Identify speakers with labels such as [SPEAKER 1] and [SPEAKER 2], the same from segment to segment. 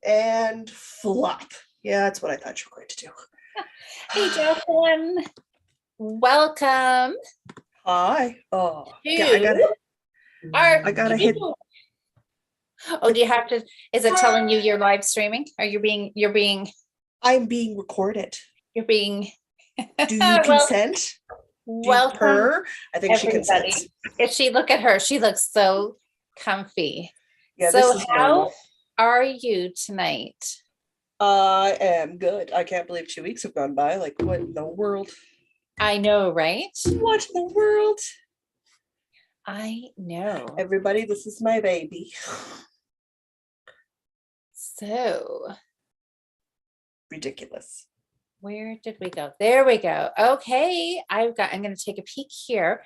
[SPEAKER 1] and flop. Yeah, that's what I thought you were going to do.
[SPEAKER 2] Hey, Jocelyn. Welcome
[SPEAKER 1] Hi. Oh, yeah,
[SPEAKER 2] to our
[SPEAKER 1] I gotta hit.
[SPEAKER 2] video. Oh, do you have to, is it telling you you're live streaming? Or
[SPEAKER 1] I'm being recorded.
[SPEAKER 2] you're being,
[SPEAKER 1] Do you
[SPEAKER 2] well,
[SPEAKER 1] consent? Do you
[SPEAKER 2] welcome
[SPEAKER 1] purr? I think she consents.
[SPEAKER 2] everybody. If she look at her, she looks so comfy.
[SPEAKER 1] Yeah, this
[SPEAKER 2] So
[SPEAKER 1] is
[SPEAKER 2] how
[SPEAKER 1] normal.
[SPEAKER 2] are you tonight?
[SPEAKER 1] I am good. I can't believe 2 weeks have gone by. Like, what in the world?
[SPEAKER 2] I know, right?
[SPEAKER 1] What in the world?
[SPEAKER 2] I know.
[SPEAKER 1] Everybody, this is my baby.
[SPEAKER 2] So
[SPEAKER 1] Ridiculous.
[SPEAKER 2] where did we go? There we go. Okay, I'm going to take a peek here.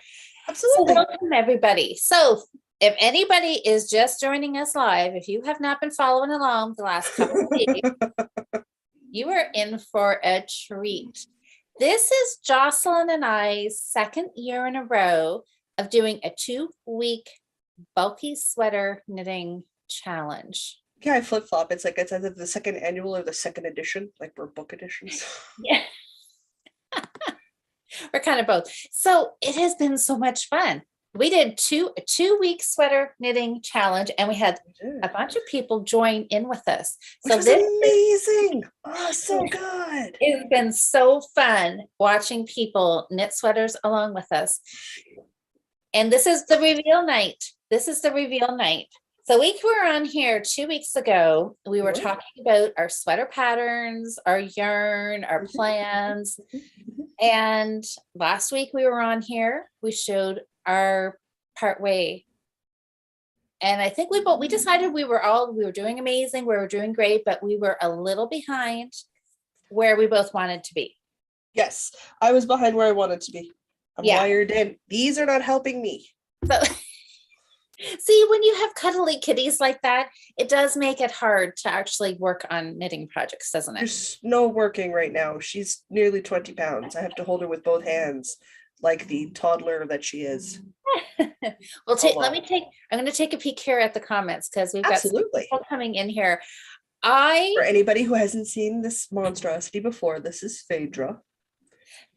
[SPEAKER 2] So
[SPEAKER 1] Absolutely.
[SPEAKER 2] welcome everybody. So if anybody is just joining us live, if you have not been following along the last couple of weeks, you are in for a treat. This is Jocelyn and I's second year in a row of doing a 2-week bulky sweater knitting challenge.
[SPEAKER 1] Yeah, I flip flop. It's either the second annual or the second edition, like we're book editions.
[SPEAKER 2] Yeah. We're kind of both. So it has been so much fun. We did a 2-week sweater knitting challenge, and we had a bunch of people join in with us.
[SPEAKER 1] Which
[SPEAKER 2] So
[SPEAKER 1] was
[SPEAKER 2] this
[SPEAKER 1] amazing. Oh, so good.
[SPEAKER 2] it's been so fun watching people knit sweaters along with us. And this is the reveal night. This is the reveal night. So we were on here 2 weeks ago. We were talking about our sweater patterns, our yarn, our plans. And last week we were on here. We showed our part way. And I think we decided we were doing amazing. We were doing great, but we were a little behind where we both wanted to be.
[SPEAKER 1] Yes, I was behind where I wanted to be. I'm wired in. These are not helping me.
[SPEAKER 2] So see, when you have cuddly kitties like that, it does make it hard to actually work on knitting projects, doesn't it?
[SPEAKER 1] There's no working right now. She's nearly 20 pounds. I have to hold her with both hands like the toddler that she is.
[SPEAKER 2] Well, I'm going to take a peek here at the comments because we've got some people coming in here.
[SPEAKER 1] For anybody who hasn't seen this monstrosity before, this is Phaedra.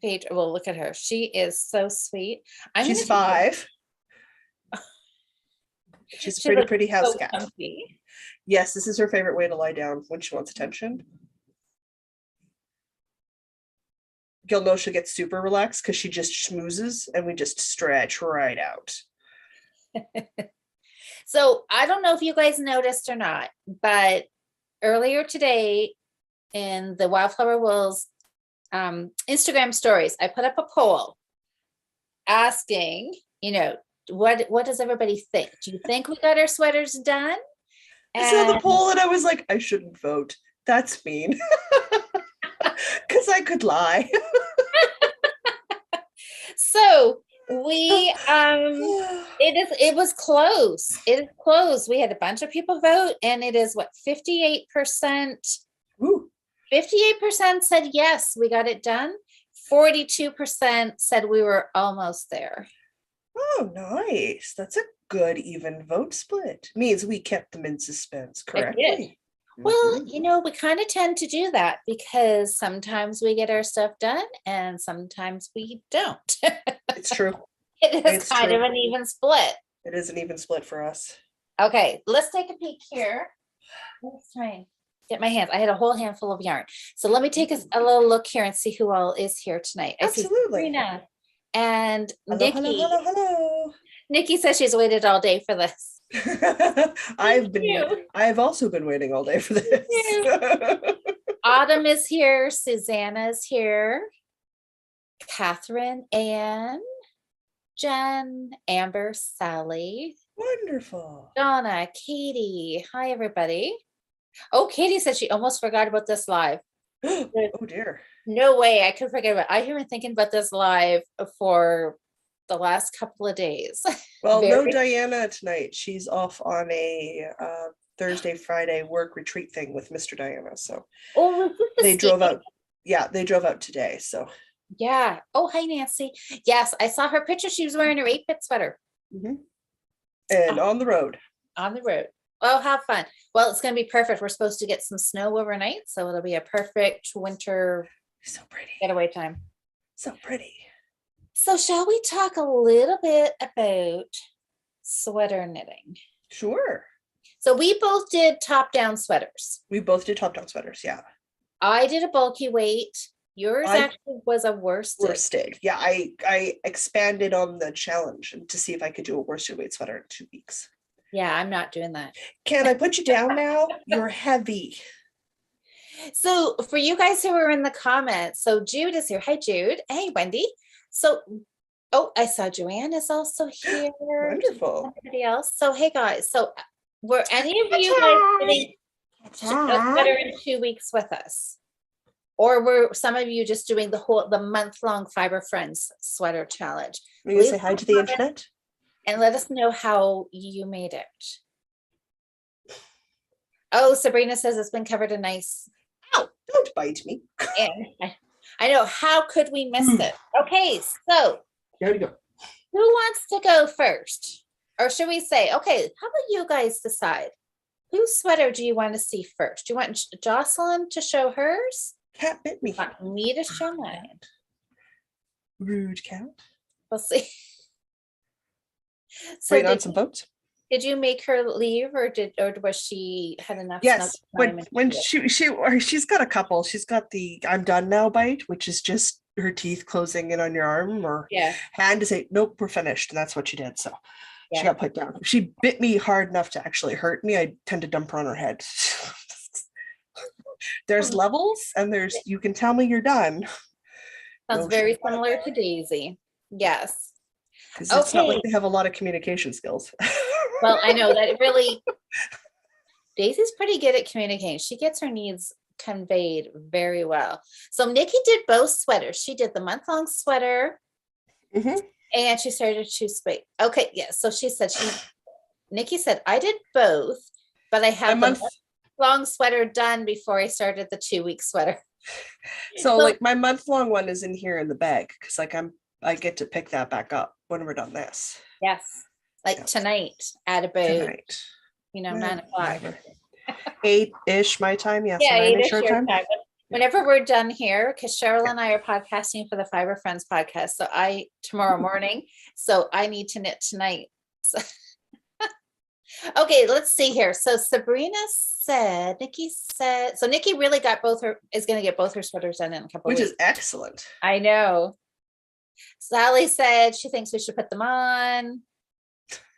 [SPEAKER 2] Phaedra, well, look at her. She is so sweet.
[SPEAKER 1] She's 5. She's a pretty house cat.
[SPEAKER 2] Comfy.
[SPEAKER 1] Yes, this is her favorite way to lie down when she wants attention. You'll know she'll get super relaxed because she just schmoozes and we just stretch right out.
[SPEAKER 2] So I don't know if you guys noticed or not, but earlier today in the Wildflower Wools Instagram stories, I put up a poll asking, what does everybody think? Do you think we got our sweaters done?
[SPEAKER 1] I saw the poll and I was like, I shouldn't vote. That's mean. Because I could lie.
[SPEAKER 2] So we it was close. It is close. We had a bunch of people vote, and it is what 58%. 58% said yes, we got it done. 42% said we were almost there.
[SPEAKER 1] Oh, nice. That's a good even vote split. Means we kept them in suspense correctly.
[SPEAKER 2] Well, we kind of tend to do that because sometimes we get our stuff done and sometimes we don't.
[SPEAKER 1] It's true.
[SPEAKER 2] It is kind of an even split.
[SPEAKER 1] It is an even split for us.
[SPEAKER 2] Okay, let's take a peek here. Let's try and get my hands. I had a whole handful of yarn. So let me take a little look here and see who all is here tonight.
[SPEAKER 1] Absolutely.
[SPEAKER 2] I see Sabrina and Nikki.
[SPEAKER 1] Hello.
[SPEAKER 2] Nikki says she's waited all day for this.
[SPEAKER 1] I've also been waiting all day for this.
[SPEAKER 2] Autumn is here. Susanna is here. Catherine, Anne, Jen, Amber, Sally.
[SPEAKER 1] Wonderful.
[SPEAKER 2] Donna, Katie. Hi, everybody. Oh, Katie said she almost forgot about this live.
[SPEAKER 1] Oh, dear.
[SPEAKER 2] No way. I could forget about it. I have been thinking about this live for the last couple of days.
[SPEAKER 1] Well, no Diana tonight. She's off on a Thursday, Friday work retreat thing with Mr. Diana. So they drove out. Yeah, they drove out today. So
[SPEAKER 2] yeah. Oh, hi, Nancy. Yes, I saw her picture. She was wearing her 8-bit sweater.
[SPEAKER 1] And on the road.
[SPEAKER 2] On the road. Oh, have fun. Well, it's going to be perfect. We're supposed to get some snow overnight, so it'll be a perfect winter
[SPEAKER 1] So pretty.
[SPEAKER 2] getaway time.
[SPEAKER 1] So pretty.
[SPEAKER 2] So shall we talk a little bit about sweater knitting?
[SPEAKER 1] Sure.
[SPEAKER 2] So we both did top-down sweaters.
[SPEAKER 1] We both did top-down sweaters, yeah.
[SPEAKER 2] I did a bulky weight. Yours actually was a worsted.
[SPEAKER 1] Worsted. Yeah, I expanded on the challenge to see if I could do a worsted weight sweater in 2 weeks.
[SPEAKER 2] Yeah, I'm not doing that.
[SPEAKER 1] Can I put you down now? You're heavy.
[SPEAKER 2] So for you guys who are in the comments, so Jude is here. Hi, Jude. Hey, Wendy. So, oh, I saw Joanne is also here.
[SPEAKER 1] Wonderful.
[SPEAKER 2] Everybody else. So, hey, guys. So were any of you guys getting a sweater in 2 weeks with us? Or were some of you just doing the month-long Fiber Friends sweater challenge?
[SPEAKER 1] Will you say hi to the internet?
[SPEAKER 2] And let us know how you made it. Oh, Sabrina says it's been covered in ice.
[SPEAKER 1] Ow, don't bite me.
[SPEAKER 2] And I know, how could we miss it? Okay, so
[SPEAKER 1] here we go.
[SPEAKER 2] Who wants to go first? Or should we say, okay, how about you guys decide? Whose sweater do you want to see first? Do you want Jocelyn to show hers?
[SPEAKER 1] Cat bit me.
[SPEAKER 2] Want me to show mine?
[SPEAKER 1] Rude cat.
[SPEAKER 2] We'll see. So
[SPEAKER 1] waiting on some votes.
[SPEAKER 2] Did you make her leave, or was she had enough?
[SPEAKER 1] Yes, when she's got a couple. She's got the "I'm done now" bite, which is just her teeth closing in on your arm or hand to say, "Nope, we're finished," and that's what she did. So she got put down. If she bit me hard enough to actually hurt me, I tend to dump her on her head. There's levels, and you can tell me you're done.
[SPEAKER 2] Sounds very similar to Daisy. Yes.
[SPEAKER 1] Because it's not like they have a lot of communication skills.
[SPEAKER 2] Well, I know that it really, Daisy's pretty good at communicating. She gets her needs conveyed very well. So Nikki did both sweaters. She did the month-long sweater and she started to wait. Okay, yes. So she said, Nikki said, I did both, but I have the month-long sweater done before I started the 2-week sweater.
[SPEAKER 1] So like my month-long one is in here in the bag because like I get to pick that back up when we're done this.
[SPEAKER 2] Yes. Like tonight at about 9 o'clock.
[SPEAKER 1] 8-ish my time. Yes.
[SPEAKER 2] Yeah, 8-ish your time. Whenever we're done here, because Cheryl and I are podcasting for the Fiber Friends podcast. So tomorrow morning. So I need to knit tonight. So. Okay, let's see here. So Sabrina said, Nikki said, so Nikki really is going to get both her sweaters done in a couple of weeks.
[SPEAKER 1] Which is excellent.
[SPEAKER 2] I know. Sally said she thinks we should put them on.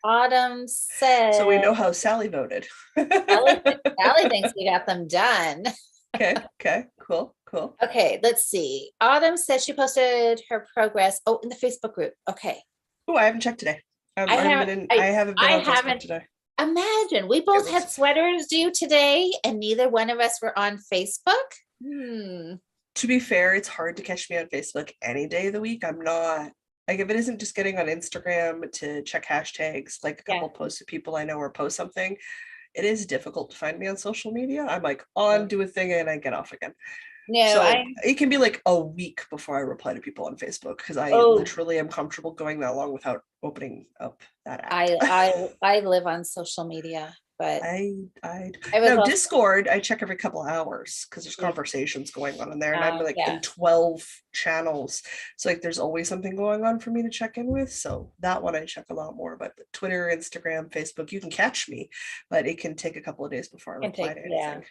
[SPEAKER 2] Autumn said.
[SPEAKER 1] So we know how Sally voted.
[SPEAKER 2] Sally thinks we got them done.
[SPEAKER 1] Okay, cool.
[SPEAKER 2] Okay, let's see. Autumn says she posted her progress. Oh, in the Facebook group. Okay.
[SPEAKER 1] Oh, I haven't checked today. I haven't been on Facebook today.
[SPEAKER 2] Imagine we both had sweaters due today and neither one of us were on Facebook.
[SPEAKER 1] To be fair, it's hard to catch me on Facebook any day of the week. I'm not like, if it isn't just getting on Instagram to check hashtags, like a couple posts of people I know or post something, it is difficult to find me on social media. I'm like on, do a thing, and I get off again. No, so it can be like a week before I reply to people on Facebook because I literally am comfortable going that long without opening up that app.
[SPEAKER 2] I live on social media, but
[SPEAKER 1] Discord I check every couple of hours because there's conversations going on in there, and I'm like in 12 channels, so like there's always something going on for me to check in with. So that one I check a lot more. But Twitter, Instagram, Facebook, you can catch me, but it can take a couple of days before I reply to anything.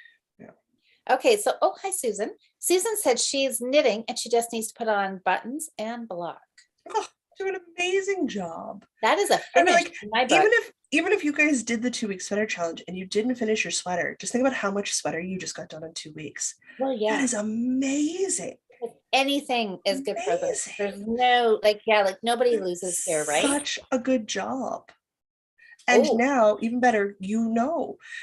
[SPEAKER 2] Okay, so hi Susan. Susan said she's knitting and she just needs to put on buttons and block.
[SPEAKER 1] Oh, do an amazing job.
[SPEAKER 2] That is a finish.
[SPEAKER 1] I mean, like, even if you guys did the 2-week sweater challenge and you didn't finish your sweater, just think about how much sweater you just got done in 2 weeks.
[SPEAKER 2] Well, yeah,
[SPEAKER 1] that is amazing.
[SPEAKER 2] Anything is good for this. There's no nobody loses here, right?
[SPEAKER 1] Such a good job. And now, even better,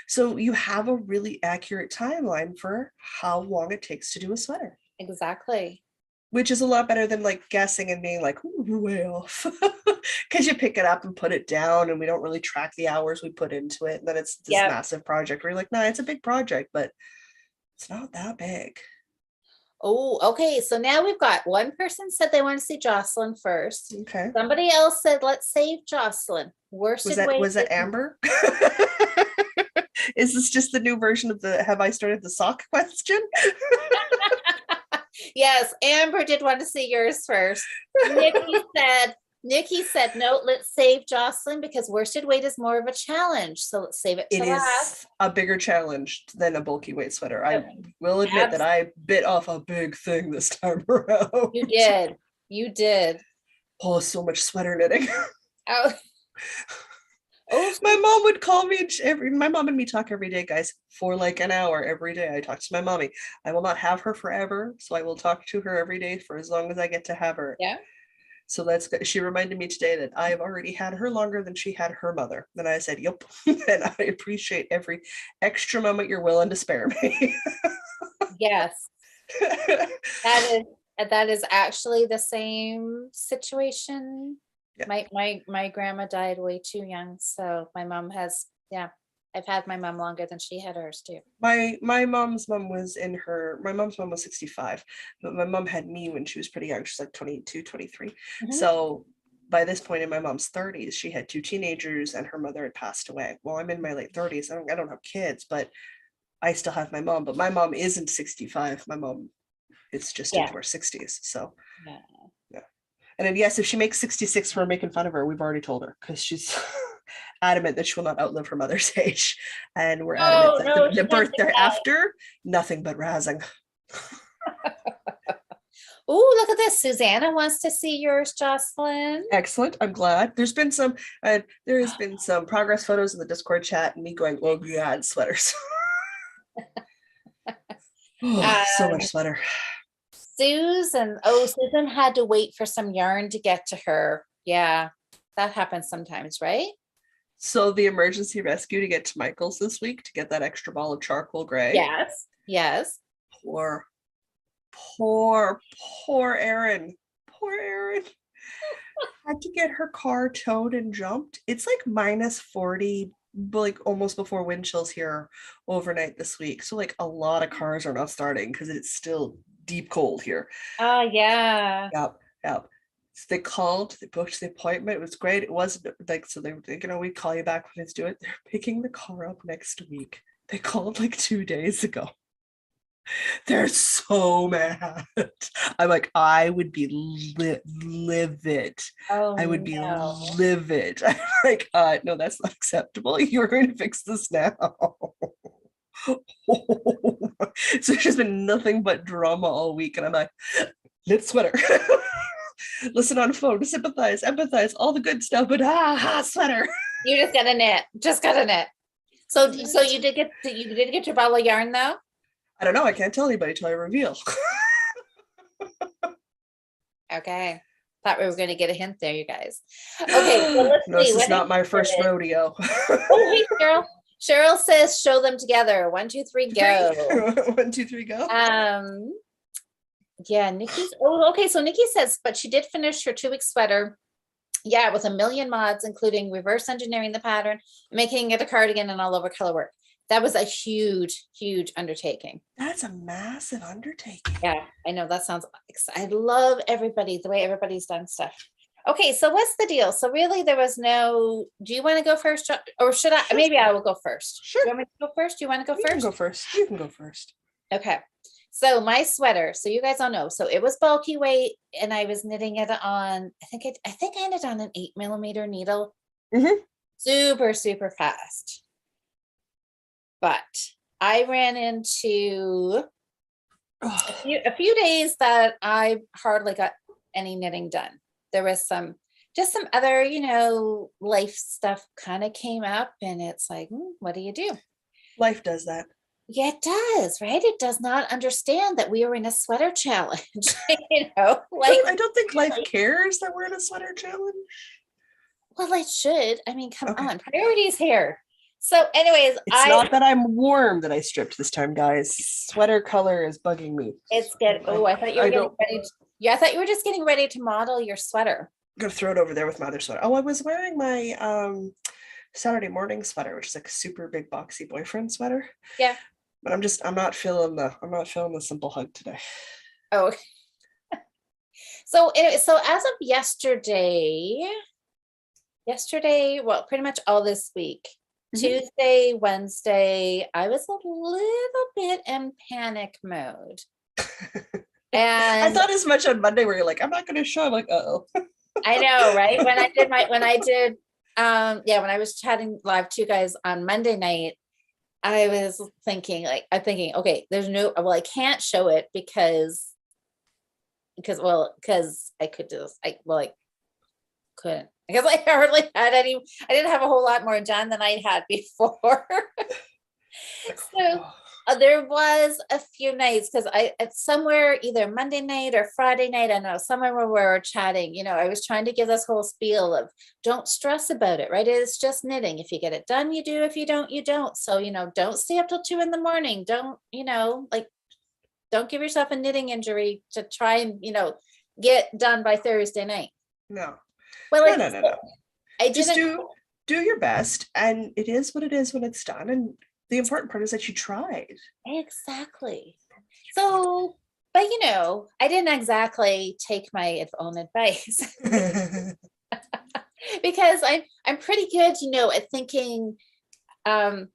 [SPEAKER 1] so you have a really accurate timeline for how long it takes to do a sweater.
[SPEAKER 2] Exactly.
[SPEAKER 1] Which is a lot better than like guessing and being like, ooh, we're way off. Because you pick it up and put it down and we don't really track the hours we put into it. And then it's this massive project where you're like, it's a big project, but it's not that big.
[SPEAKER 2] Oh, okay. So now we've got one person said they want to see Jocelyn first.
[SPEAKER 1] Okay.
[SPEAKER 2] Somebody else said, let's save Jocelyn.
[SPEAKER 1] Was that Amber? Is this just the new version of the have I started the sock question?
[SPEAKER 2] Yes, Amber did want to see yours first. Nikki said, no, let's save Jocelyn because worsted weight is more of a challenge. So let's save it to
[SPEAKER 1] It
[SPEAKER 2] last.
[SPEAKER 1] is a bigger challenge than a bulky weight sweater. I
[SPEAKER 2] Okay.
[SPEAKER 1] will admit that I bit off a big thing this time around.
[SPEAKER 2] You did. You did.
[SPEAKER 1] Oh, so much sweater knitting.
[SPEAKER 2] Oh. Oh,
[SPEAKER 1] My mom would call me my mom and me talk every day, guys, for like an hour every day. I talk to my mommy. I will not have her forever, so I will talk to her every day for as long as I get to have her.
[SPEAKER 2] yeah.
[SPEAKER 1] So that's good. She reminded me today that I've already had her longer than she had her mother. Then I said, yep. And I appreciate every extra moment you're willing to spare me.
[SPEAKER 2] Yes. That is actually the same situation. Yeah. My grandma died way too young. So my mom has, I've had my mom longer than she had hers too.
[SPEAKER 1] My mom's mom was 65, but my mom had me when she was pretty young. She's like 22, 23. Mm-hmm. So by this point in my mom's 30s, she had 2 teenagers and her mother had passed away. Well, I'm in my late 30s. I don't have kids, but I still have my mom. But my mom isn't 65. My mom is just into her 60s. So yeah. And then yes, if she makes 66 for making fun of her, we've already told her because she's adamant that she will not outlive her mother's age. And we're adamant that the birth thereafter, nothing but razzing.
[SPEAKER 2] Oh, look at this. Susanna wants to see yours, Jocelyn.
[SPEAKER 1] Excellent. I'm glad. There has been some progress photos in the Discord chat and me going, oh God, sweaters. So much sweater.
[SPEAKER 2] Susan had to wait for some yarn to get to her. Yeah, that happens sometimes, right?
[SPEAKER 1] So the emergency rescue to get to Michael's this week to get that extra ball of charcoal gray.
[SPEAKER 2] Yes.
[SPEAKER 1] Poor Erin. Poor Erin. Had to get her car towed and jumped. It's like -40, like almost before wind chills here overnight this week. So like a lot of cars are not starting because it's still deep cold here.
[SPEAKER 2] Yeah.
[SPEAKER 1] Yep. So they called, they booked the appointment. It was great. It wasn't like, so they were thinking, we'd call you back when it's due it. They're picking the car up next week. They called like 2 days ago. They're so mad. I'm like, I would be livid. I would be livid. I'm like, no, that's not acceptable. You're going to fix this now. So there's just been nothing but drama all week. And I'm like, knit sweater. Listen on phone, sympathize, empathize, all the good stuff, but sweater.
[SPEAKER 2] You just gotta knit. So you did get your ball of yarn though?
[SPEAKER 1] I don't know. I can't tell anybody till I reveal.
[SPEAKER 2] Okay. Thought we were going to get a hint there, you guys. Okay. So let's
[SPEAKER 1] no,
[SPEAKER 2] see.
[SPEAKER 1] This is not my first rodeo.
[SPEAKER 2] Oh, hey, Cheryl. Cheryl says, show them together. 1, 2, 3, go.
[SPEAKER 1] 1, 2, 3, go.
[SPEAKER 2] Yeah, Nikki's. Oh, okay. So Nikki says, but she did finish her 2-week sweater. Yeah, with a million mods, including reverse engineering the pattern, making it a cardigan and all over color work. That was a huge undertaking.
[SPEAKER 1] That's a massive undertaking.
[SPEAKER 2] Yeah, I know. That sounds exciting. I love the way everybody's done stuff. Okay, so what's the deal? So really there was no, do you want to go first? Or should I? Sure. Maybe I will go first.
[SPEAKER 1] Sure.
[SPEAKER 2] Do you want me to go first? Do you want to go first?
[SPEAKER 1] You can go first. You can go first.
[SPEAKER 2] Okay. So my sweater, so you guys all know, so it was bulky weight and I was knitting it on, I think I ended on an 8mm needle.
[SPEAKER 1] Mm-hmm.
[SPEAKER 2] Super fast. But I ran into a few days that I hardly got any knitting done. There was some other, life stuff kind of came up and it's like, what do you do?
[SPEAKER 1] Life does that.
[SPEAKER 2] Yeah, it does, right? It does not understand that we were in a sweater challenge. I
[SPEAKER 1] don't think life cares that we're in a sweater challenge.
[SPEAKER 2] Well, it should. I mean, come on, priorities here. So anyways,
[SPEAKER 1] it's not that I'm warm that I stripped this time, guys. Sweater color is bugging me.
[SPEAKER 2] It's good. I thought you were getting ready. I thought you were just getting ready to model your sweater.
[SPEAKER 1] I'm gonna throw it over there with my other sweater. Oh, I was wearing my Saturday morning sweater, which is like a super big boxy boyfriend sweater.
[SPEAKER 2] Yeah.
[SPEAKER 1] But I'm not feeling the simple hug today.
[SPEAKER 2] Oh. So as of yesterday, well, pretty much all this week, Tuesday, Wednesday, I was a little bit in panic mode.
[SPEAKER 1] I
[SPEAKER 2] And
[SPEAKER 1] thought as much on Monday where you're like, I'm not going to show. I'm like, uh-oh.
[SPEAKER 2] I know, right? When I was chatting live to you guys on Monday night, I was thinking, okay, I can't show it because I could just, I couldn't, because I hardly had any, I didn't have a whole lot more done than I had before. So there was a few nights, because at somewhere either Monday night or Friday night, I know somewhere where we were chatting, I was trying to give this whole spiel of don't stress about it, right? It's just knitting. If you get it done, you do. If you don't, you don't. So, don't stay up till 2 a.m. Don't, don't give yourself a knitting injury to try and, get done by Thursday night.
[SPEAKER 1] No.
[SPEAKER 2] Well,
[SPEAKER 1] No.
[SPEAKER 2] I
[SPEAKER 1] just
[SPEAKER 2] didn't
[SPEAKER 1] do your best, and it is what it is when it's done. And the important part is that you tried.
[SPEAKER 2] Exactly. So, but I didn't exactly take my own advice because I'm pretty good, at thinking, like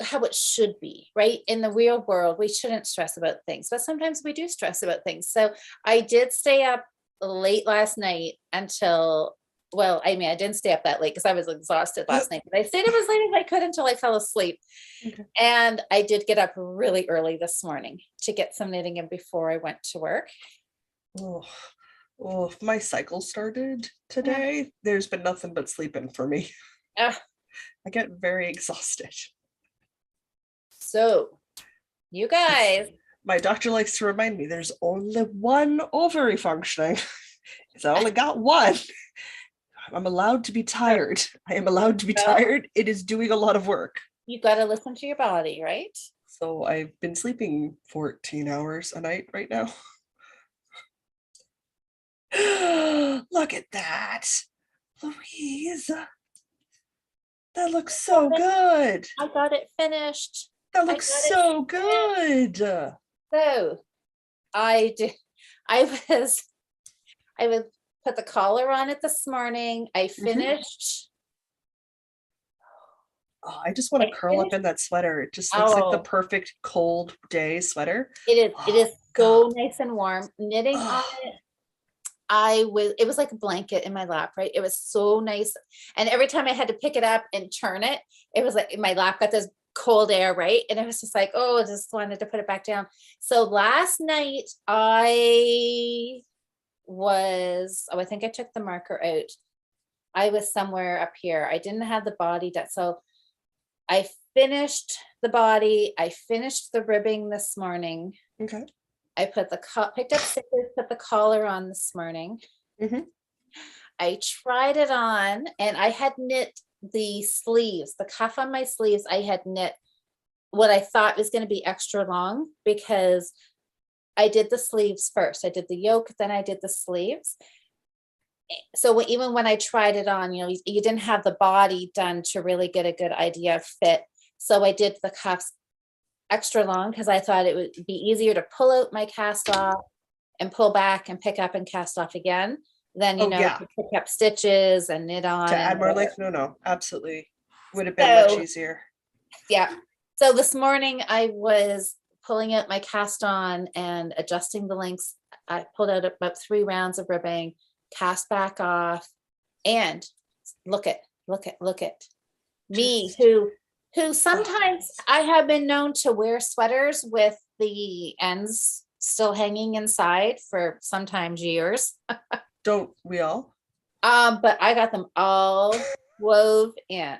[SPEAKER 2] how it should be, right? In the real world, we shouldn't stress about things, but sometimes we do stress about things. So I did stay up late last night until, well, I didn't stay up that late because I was exhausted last night, but I stayed up as late as I could until I fell asleep. Okay. And I did get up really early this morning to get some knitting in before I went to work.
[SPEAKER 1] Oh, my cycle started today. There's been nothing but sleeping for me. I get very exhausted.
[SPEAKER 2] So, you guys.
[SPEAKER 1] My doctor likes to remind me there's only one ovary functioning. I only got one. I'm allowed to be tired. I am allowed to be tired. It is doing a lot of work.
[SPEAKER 2] You got to listen to your body, right?
[SPEAKER 1] So I've been sleeping 14 hours a night right now. Look at that. Louise. That looks so good.
[SPEAKER 2] I got it finished.
[SPEAKER 1] That looks so good.
[SPEAKER 2] So I would put the collar on it this morning. I finished.
[SPEAKER 1] Oh, I just want to curl up in that sweater. It just looks like the perfect cold day sweater.
[SPEAKER 2] It is so nice and warm. Knitting on it. It was like a blanket in my lap, right? It was so nice. And every time I had to pick it up and turn it, it was like my lap got this cold air, right? And it was just like, I just wanted to put it back down. So last night I think I took the marker out. I was somewhere up here. I didn't have the body done. So I finished the body. I finished the ribbing this morning.
[SPEAKER 1] Okay.
[SPEAKER 2] I picked up stickers, put the collar on this morning. I tried it on, and I had knit the sleeves, the cuff on my sleeves. I had knit what I thought was going to be extra long because I did the sleeves first. I did the yoke, then I did the sleeves. So even when I tried it on, you didn't have the body done to really get a good idea of fit. So I did the cuffs extra long because I thought it would be easier to pull out my cast off and pull back and pick up and cast off again than to pick up stitches and knit on.
[SPEAKER 1] To add more length? No, absolutely. Would have been much easier.
[SPEAKER 2] Yeah. So this morning I was pulling out my cast on and adjusting the lengths. I pulled out about 3 rounds of ribbing, cast back off, and look at me who sometimes I have been known to wear sweaters with the ends still hanging inside for sometimes years.
[SPEAKER 1] Don't we all?
[SPEAKER 2] But I got them all wove in.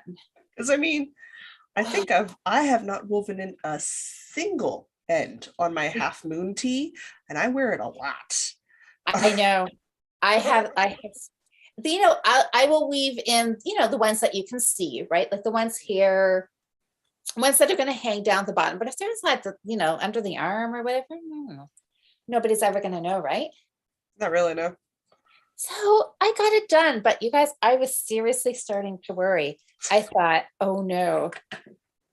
[SPEAKER 1] Because I think I have not woven in a single end on my half moon tee, and I wear it a lot.
[SPEAKER 2] I know. I will weave in, the ones that you can see, right? Like the ones here, ones that are going to hang down the bottom. But if there's like under the arm or whatever, nobody's ever going to know, right?
[SPEAKER 1] Not really, no.
[SPEAKER 2] So I got it done, but you guys, I was seriously starting to worry. I thought, oh no,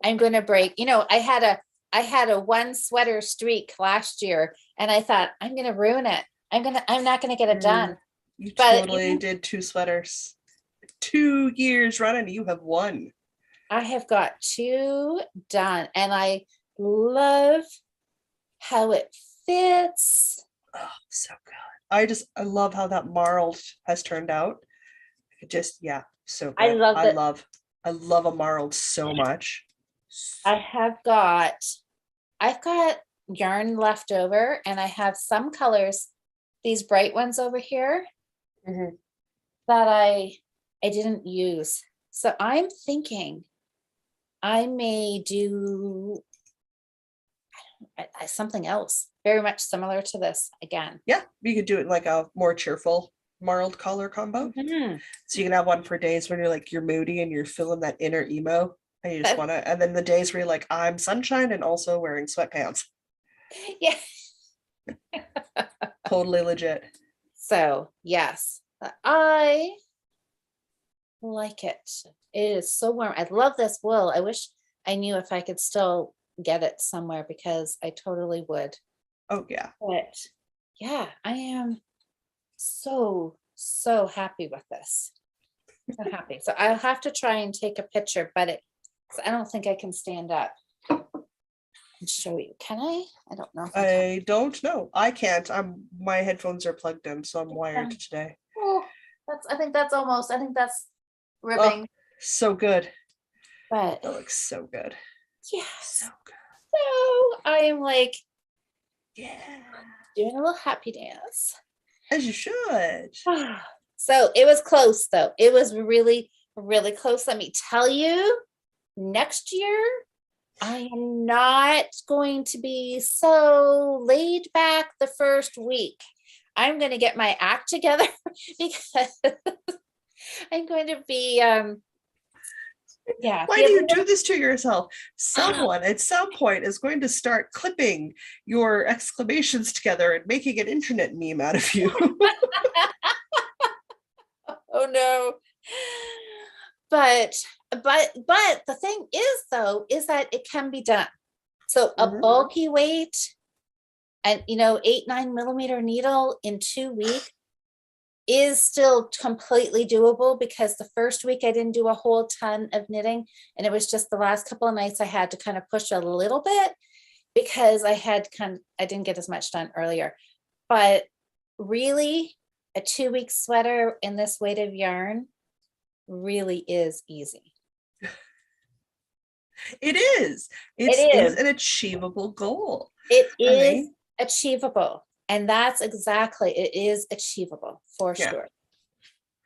[SPEAKER 2] I'm going to break. I had a one sweater streak last year, and I thought I'm going to ruin it. I'm not going to get it done.
[SPEAKER 1] You totally did 2 sweaters. 2 years running, you have won.
[SPEAKER 2] I have got 2 done, and I love how it fits.
[SPEAKER 1] Oh, so good. I love how that marled has turned out. It just, yeah, so
[SPEAKER 2] I
[SPEAKER 1] good.
[SPEAKER 2] love that.
[SPEAKER 1] I love a marled so much.
[SPEAKER 2] I've got yarn left over, and I have some colors, these bright ones over here,
[SPEAKER 1] Mhm.
[SPEAKER 2] that I didn't use. So I'm thinking I may do something else very much similar to this again.
[SPEAKER 1] Yeah, you could do it like a more cheerful marled color combo.
[SPEAKER 2] Mhm.
[SPEAKER 1] So you can have one for days when you're moody and you're feeling that inner emo and you just
[SPEAKER 2] That-
[SPEAKER 1] want to, and then the days where you're like, I'm sunshine and also wearing sweatpants.
[SPEAKER 2] Yeah.
[SPEAKER 1] Totally legit.
[SPEAKER 2] So yes, I like it. It is so warm. I love this wool. I wish I knew if I could still get it somewhere, because I totally would.
[SPEAKER 1] Oh yeah.
[SPEAKER 2] But yeah, I am so happy with this. So happy. So I'll have to try and take a picture, but I don't think I can stand up and show you. Can I? I don't know if I can.
[SPEAKER 1] I don't know. I can't. My headphones are plugged in, so I'm wired today.
[SPEAKER 2] Oh, I think that's
[SPEAKER 1] Oh,
[SPEAKER 2] ribbing.
[SPEAKER 1] so good.
[SPEAKER 2] But
[SPEAKER 1] That looks so good.
[SPEAKER 2] yeah,
[SPEAKER 1] So good.
[SPEAKER 2] so I am like
[SPEAKER 1] Yeah.
[SPEAKER 2] doing a little happy dance.
[SPEAKER 1] As you should.
[SPEAKER 2] So it was close though. It was really, really close. Let me tell you, next year, I am not going to be so laid back the first week. I'm going to get my act together because I'm going to be,
[SPEAKER 1] Why do you do this to yourself? Someone at some point is going to start clipping your exclamations together and making an internet meme out of you.
[SPEAKER 2] oh no. But the thing is though, is that it can be done. So a bulky weight and 8-9 millimeter needle in 2 weeks is still completely doable, because the first week I didn't do a whole ton of knitting, and it was just the last couple of nights I had to kind of push a little bit because I didn't get as much done earlier. But really, a 2-week sweater in this weight of yarn really is easy.
[SPEAKER 1] It is. It is an achievable goal.
[SPEAKER 2] It is achievable. And that's exactly, it is achievable for sure.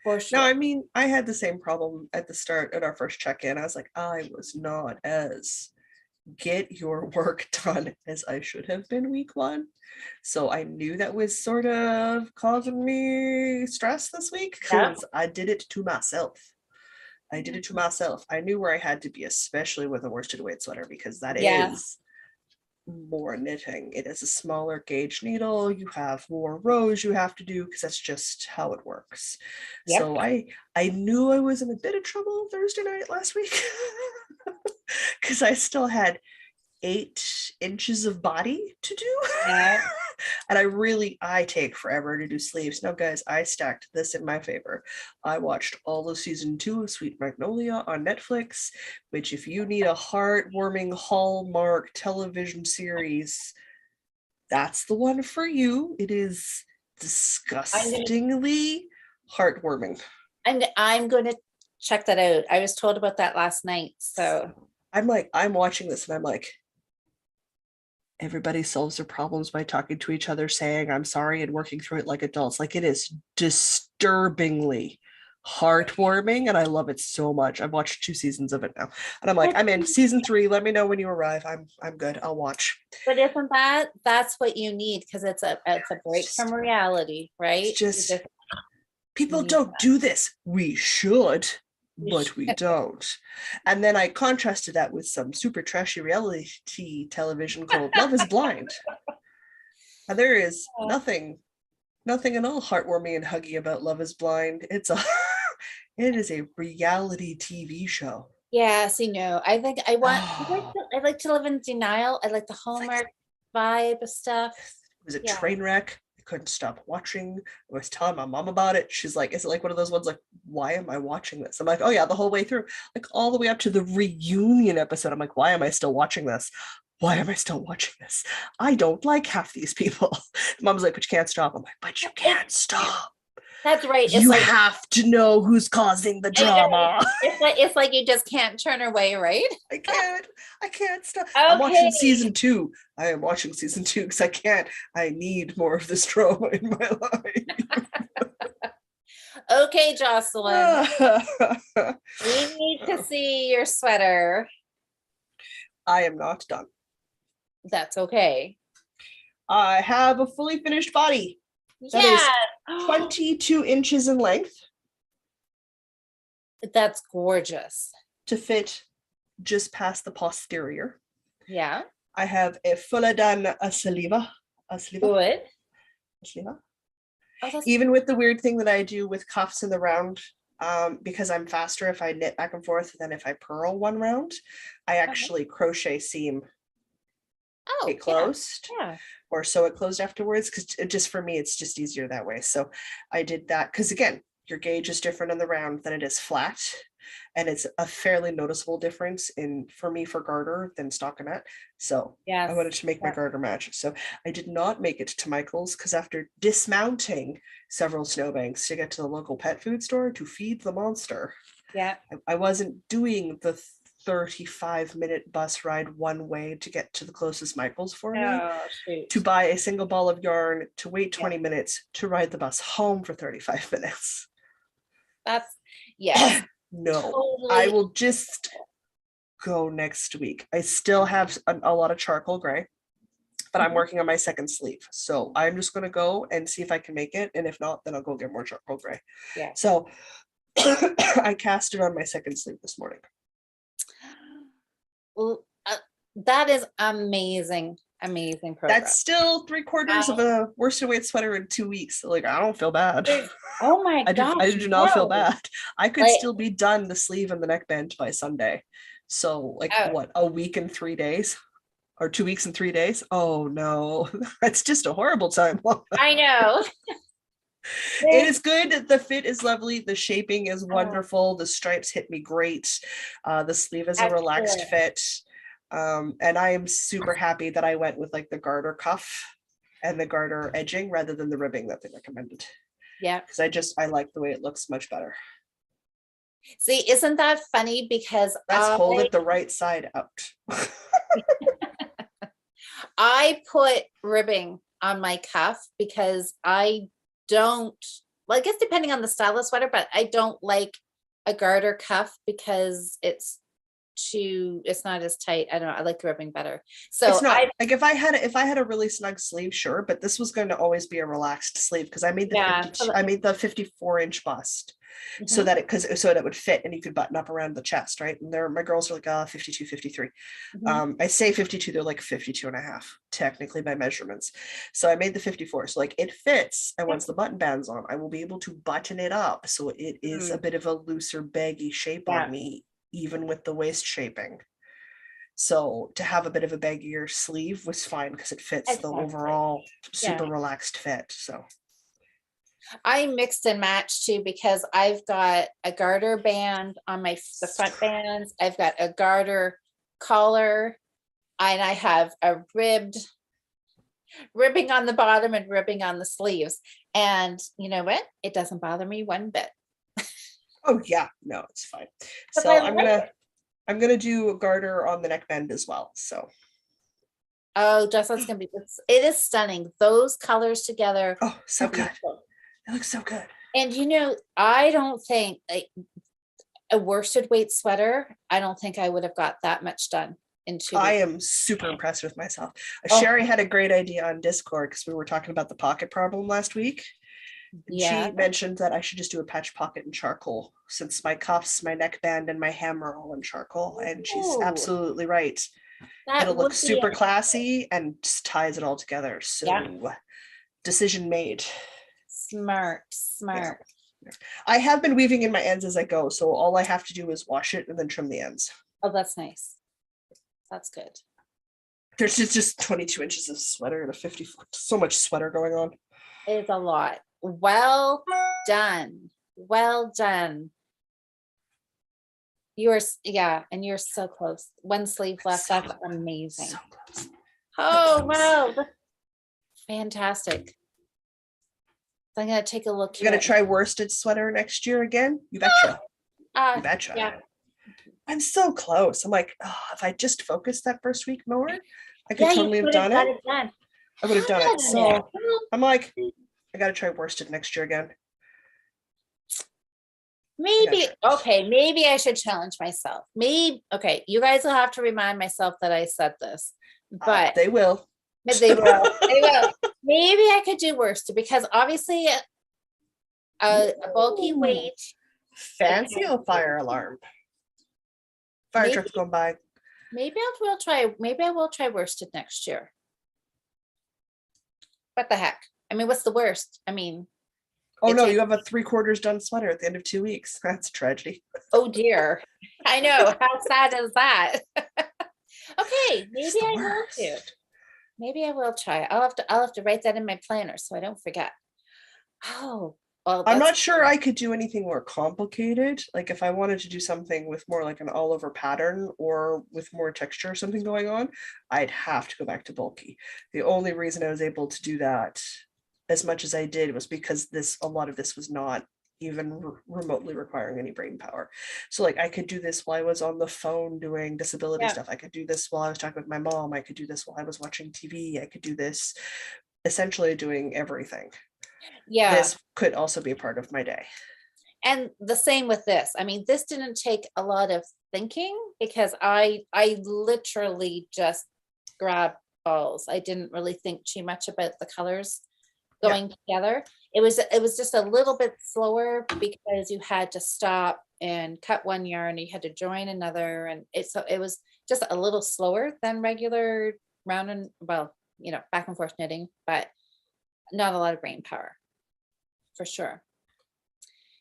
[SPEAKER 2] For sure.
[SPEAKER 1] No, I mean, I had the same problem at the start at our first check-in. I was like, I was not as get your work done as I should have been week 1. So I knew that was sort of causing me stress this week because I did it to myself. I did it to myself. I knew where I had to be, especially with a worsted weight sweater, because that is more knitting. It is a smaller gauge needle. You have more rows you have to do because that's just how it works. So I knew I was in a bit of trouble Thursday night last week because I still had 8 inches of body to do. And I take forever to do sleeves. Now, guys, I stacked this in my favor. I watched all of season 2 of Sweet Magnolia on Netflix, which, if you need a heartwarming Hallmark television series, that's the one for you. It is disgustingly heartwarming.
[SPEAKER 2] And I'm going to check that out. I was told about that last night. So
[SPEAKER 1] I'm watching this and I'm like, everybody solves their problems by talking to each other, saying I'm sorry, and working through it like adults. Like, it is disturbingly heartwarming, and I love it so much. I've watched 2 seasons of it now, and I'm like, I'm in season 3. Let me know when you arrive. I'm good. I'll watch.
[SPEAKER 2] But isn't that's what you need, because it's a break from reality, right?
[SPEAKER 1] It's just people don't do this. We should. But we don't. And then I contrasted that with some super trashy reality television called Love is Blind. And there is nothing at all heartwarming and huggy about Love is Blind. It is a reality TV show.
[SPEAKER 2] Yes, I think I like to live in denial. I like the Hallmark vibe of stuff.
[SPEAKER 1] It was a train wreck. couldn't stop watching. I was telling my mom about it. She's like, is it like one of those ones like, why am I watching this? I'm like, oh yeah, the whole way through, like all the way up to the reunion episode. I'm like, why am I still watching this? Why am I still watching this? I don't like half these people. Mom's like, but you can't stop. I'm like, but you can't stop.
[SPEAKER 2] That's right.
[SPEAKER 1] You have to know who's causing the drama.
[SPEAKER 2] It's like you just can't turn away, right?
[SPEAKER 1] I can't stop.
[SPEAKER 2] Okay.
[SPEAKER 1] I'm watching season 2. I am watching season 2 because I can't. I need more of this drama in my life.
[SPEAKER 2] Okay, Jocelyn. We need to see your sweater.
[SPEAKER 1] I am not done.
[SPEAKER 2] That's okay.
[SPEAKER 1] I have a fully finished body. That is 22 inches in length.
[SPEAKER 2] That's gorgeous.
[SPEAKER 1] To fit just past the posterior.
[SPEAKER 2] Yeah.
[SPEAKER 1] I have a full done a saliva.
[SPEAKER 2] Good.
[SPEAKER 1] Oh, even with the weird thing that I do with cuffs in the round, because I'm faster if I knit back and forth than if I purl one round, I actually crochet seam it closed.
[SPEAKER 2] Yeah.
[SPEAKER 1] Or sew it closed afterwards, because just for me it's just easier that way. So I did that because again, your gauge is different on the round than it is flat, and it's a fairly noticeable difference in for me for garter than stockinette. So I wanted to make my garter match. So I did not make it to Michael's because after dismounting several snowbanks to get to the local pet food store to feed the monster, I wasn't doing the 35-minute bus ride one way to get to the closest Michael's for me, to buy a single ball of yarn, to wait 20 minutes, to ride the bus home for 35 minutes.
[SPEAKER 2] That's
[SPEAKER 1] no, totally. I will just go next week. I still have a lot of charcoal gray, but I'm working on my second sleeve. So I'm just going to go and see if I can make it. And if not, then I'll go get more charcoal gray. Yeah. So I cast it on my second sleeve this morning.
[SPEAKER 2] That is amazing progress.
[SPEAKER 1] That's still 3/4 of a worsted weight sweater in 2 weeks. Like, I don't feel bad.
[SPEAKER 2] Oh my gosh,
[SPEAKER 1] I do not feel bad. I could still be done the sleeve and the neckband by Sunday. So like what, a week and 3 days or 2 weeks and 3 days? Oh no, that's just a horrible time.
[SPEAKER 2] I know.
[SPEAKER 1] It is good. The fit is lovely. The shaping is wonderful. The stripes hit me great. The sleeve is a relaxed fit. And I am super happy that I went with like the garter cuff and the garter edging rather than the ribbing that they recommended.
[SPEAKER 2] Yeah.
[SPEAKER 1] Because I like the way it looks much better.
[SPEAKER 2] See, isn't that funny? Because
[SPEAKER 1] hold it the right side out.
[SPEAKER 2] I put ribbing on my cuff because I don't, well, I guess depending on the style of sweater, but I don't like a garter cuff because it's not as tight. I don't know. I like the ribbing better. So
[SPEAKER 1] it's not like if I had a really snug sleeve, sure, but this was going to always be a relaxed sleeve because I made the 54-inch bust. So that it would fit and you could button up around the chest, right? And my girls are like 52, 53. I say 52, they're like 52 and a half technically by measurements. So I made the 54, so like it fits, and once the button band's on, I will be able to button it up so it is a bit of a looser baggy shape on me, even with the waist shaping. So to have a bit of a baggier sleeve was fine because it fits the overall super relaxed fit. So
[SPEAKER 2] I mixed and matched too, because I've got a garter band on the front bands. I've got a garter collar, and I have a ribbing on the bottom and ribbing on the sleeves. And you know what? It doesn't bother me one bit.
[SPEAKER 1] Oh yeah, no, it's fine. So I'm gonna do a garter on the neckband as well. So
[SPEAKER 2] Jocelyn's gonna be, it is stunning. Those colors together.
[SPEAKER 1] Oh, so good. It looks so good.
[SPEAKER 2] And I don't think a worsted weight sweater, I don't think I would have got that much done in 2 weeks.
[SPEAKER 1] I am super impressed with myself. Sherry had a great idea on Discord because we were talking about the pocket problem last week. She mentioned that I should just do a patch pocket in charcoal since my cuffs, my neckband, and my hem are all in charcoal. And she's absolutely right. It'll look super classy and just ties it all together. So decision made.
[SPEAKER 2] Smart.
[SPEAKER 1] Yeah. I have been weaving in my ends as I go, so all I have to do is wash it and then trim the ends.
[SPEAKER 2] Oh, that's nice. That's good.
[SPEAKER 1] There's just 22 inches of sweater and a 54. So much sweater going on.
[SPEAKER 2] is a lot. Well done. Well done. Yeah, and you're so close. One sleeve left.
[SPEAKER 1] So
[SPEAKER 2] That's amazing.
[SPEAKER 1] So close.
[SPEAKER 2] Oh, wow. Fantastic. So I'm gonna take a look
[SPEAKER 1] You gonna
[SPEAKER 2] here.
[SPEAKER 1] try worsted sweater next year again? You betcha. You betcha.
[SPEAKER 2] Yeah.
[SPEAKER 1] I'm so close. I'm like, oh, if I just focused that first week more, I could
[SPEAKER 2] Yeah,
[SPEAKER 1] totally
[SPEAKER 2] you
[SPEAKER 1] have
[SPEAKER 2] could have
[SPEAKER 1] done
[SPEAKER 2] got
[SPEAKER 1] it.
[SPEAKER 2] it done.
[SPEAKER 1] I would have done it. So
[SPEAKER 2] Yeah.
[SPEAKER 1] I'm like, I gotta try worsted next year again.
[SPEAKER 2] Maybe, okay, maybe I should challenge myself. Maybe, okay, you guys will have to remind myself that I said this, but
[SPEAKER 1] they will.
[SPEAKER 2] they will. They will. Maybe I could do worsted because obviously a bulky
[SPEAKER 1] Ooh.
[SPEAKER 2] weight.
[SPEAKER 1] Fancy a fire alarm. Fire
[SPEAKER 2] Maybe-
[SPEAKER 1] truck's going by.
[SPEAKER 2] Maybe I will try worsted next year. What the heck? I mean, what's the worst? I mean,
[SPEAKER 1] Oh no, you have a 3/4 done sweater at the end of 2 weeks. That's a tragedy.
[SPEAKER 2] oh dear. I know. How sad is that? Okay, maybe I will do. Maybe I will try. I'll have to write that in my planner so I don't forget. Oh, well,
[SPEAKER 1] I'm not sure I could do anything more complicated. Like if I wanted to do something with more like an all over pattern or with more texture or something going on, I'd have to go back to bulky. The only reason I was able to do that as much as I did was because a lot of this was not even remotely requiring any brain power. So like I could do this while I was on the phone doing disability stuff. I could do this while I was talking with my mom. I could do this while I was watching TV. I could do this essentially doing everything.
[SPEAKER 2] Yeah.
[SPEAKER 1] This could also be a part of my day.
[SPEAKER 2] And the same with this. I mean, this didn't take a lot of thinking because I literally just grabbed balls. I didn't really think too much about the colors going together. It was just a little bit slower because you had to stop and cut one yarn, you had to join another, and it was just a little slower than regular round and back and forth knitting, but not a lot of brain power for sure.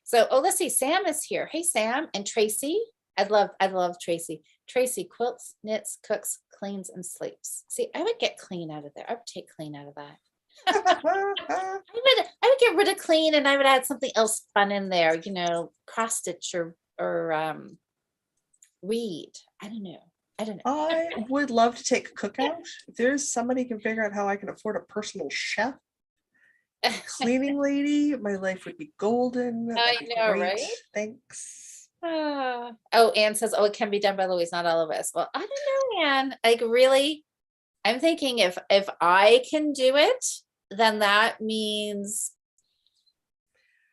[SPEAKER 2] So, let's see, Sam is here. Hey, Sam and Tracy. I love Tracy. Tracy quilts, knits, cooks, cleans, and sleeps. See, I would get clean out of there. I would take clean out of that. I would get rid of clean and I would add something else fun in there, cross stitch or read. I don't know.
[SPEAKER 1] I would love to take cookout. If there's somebody who can figure out how I can afford a personal chef, cleaning lady, my life would be golden.
[SPEAKER 2] I know,
[SPEAKER 1] great.
[SPEAKER 2] right?
[SPEAKER 1] Thanks.
[SPEAKER 2] Anne says, it can be done by Louise, not all of us. Well, I don't know, Anne. Like really, I'm thinking if I can do it, then that means.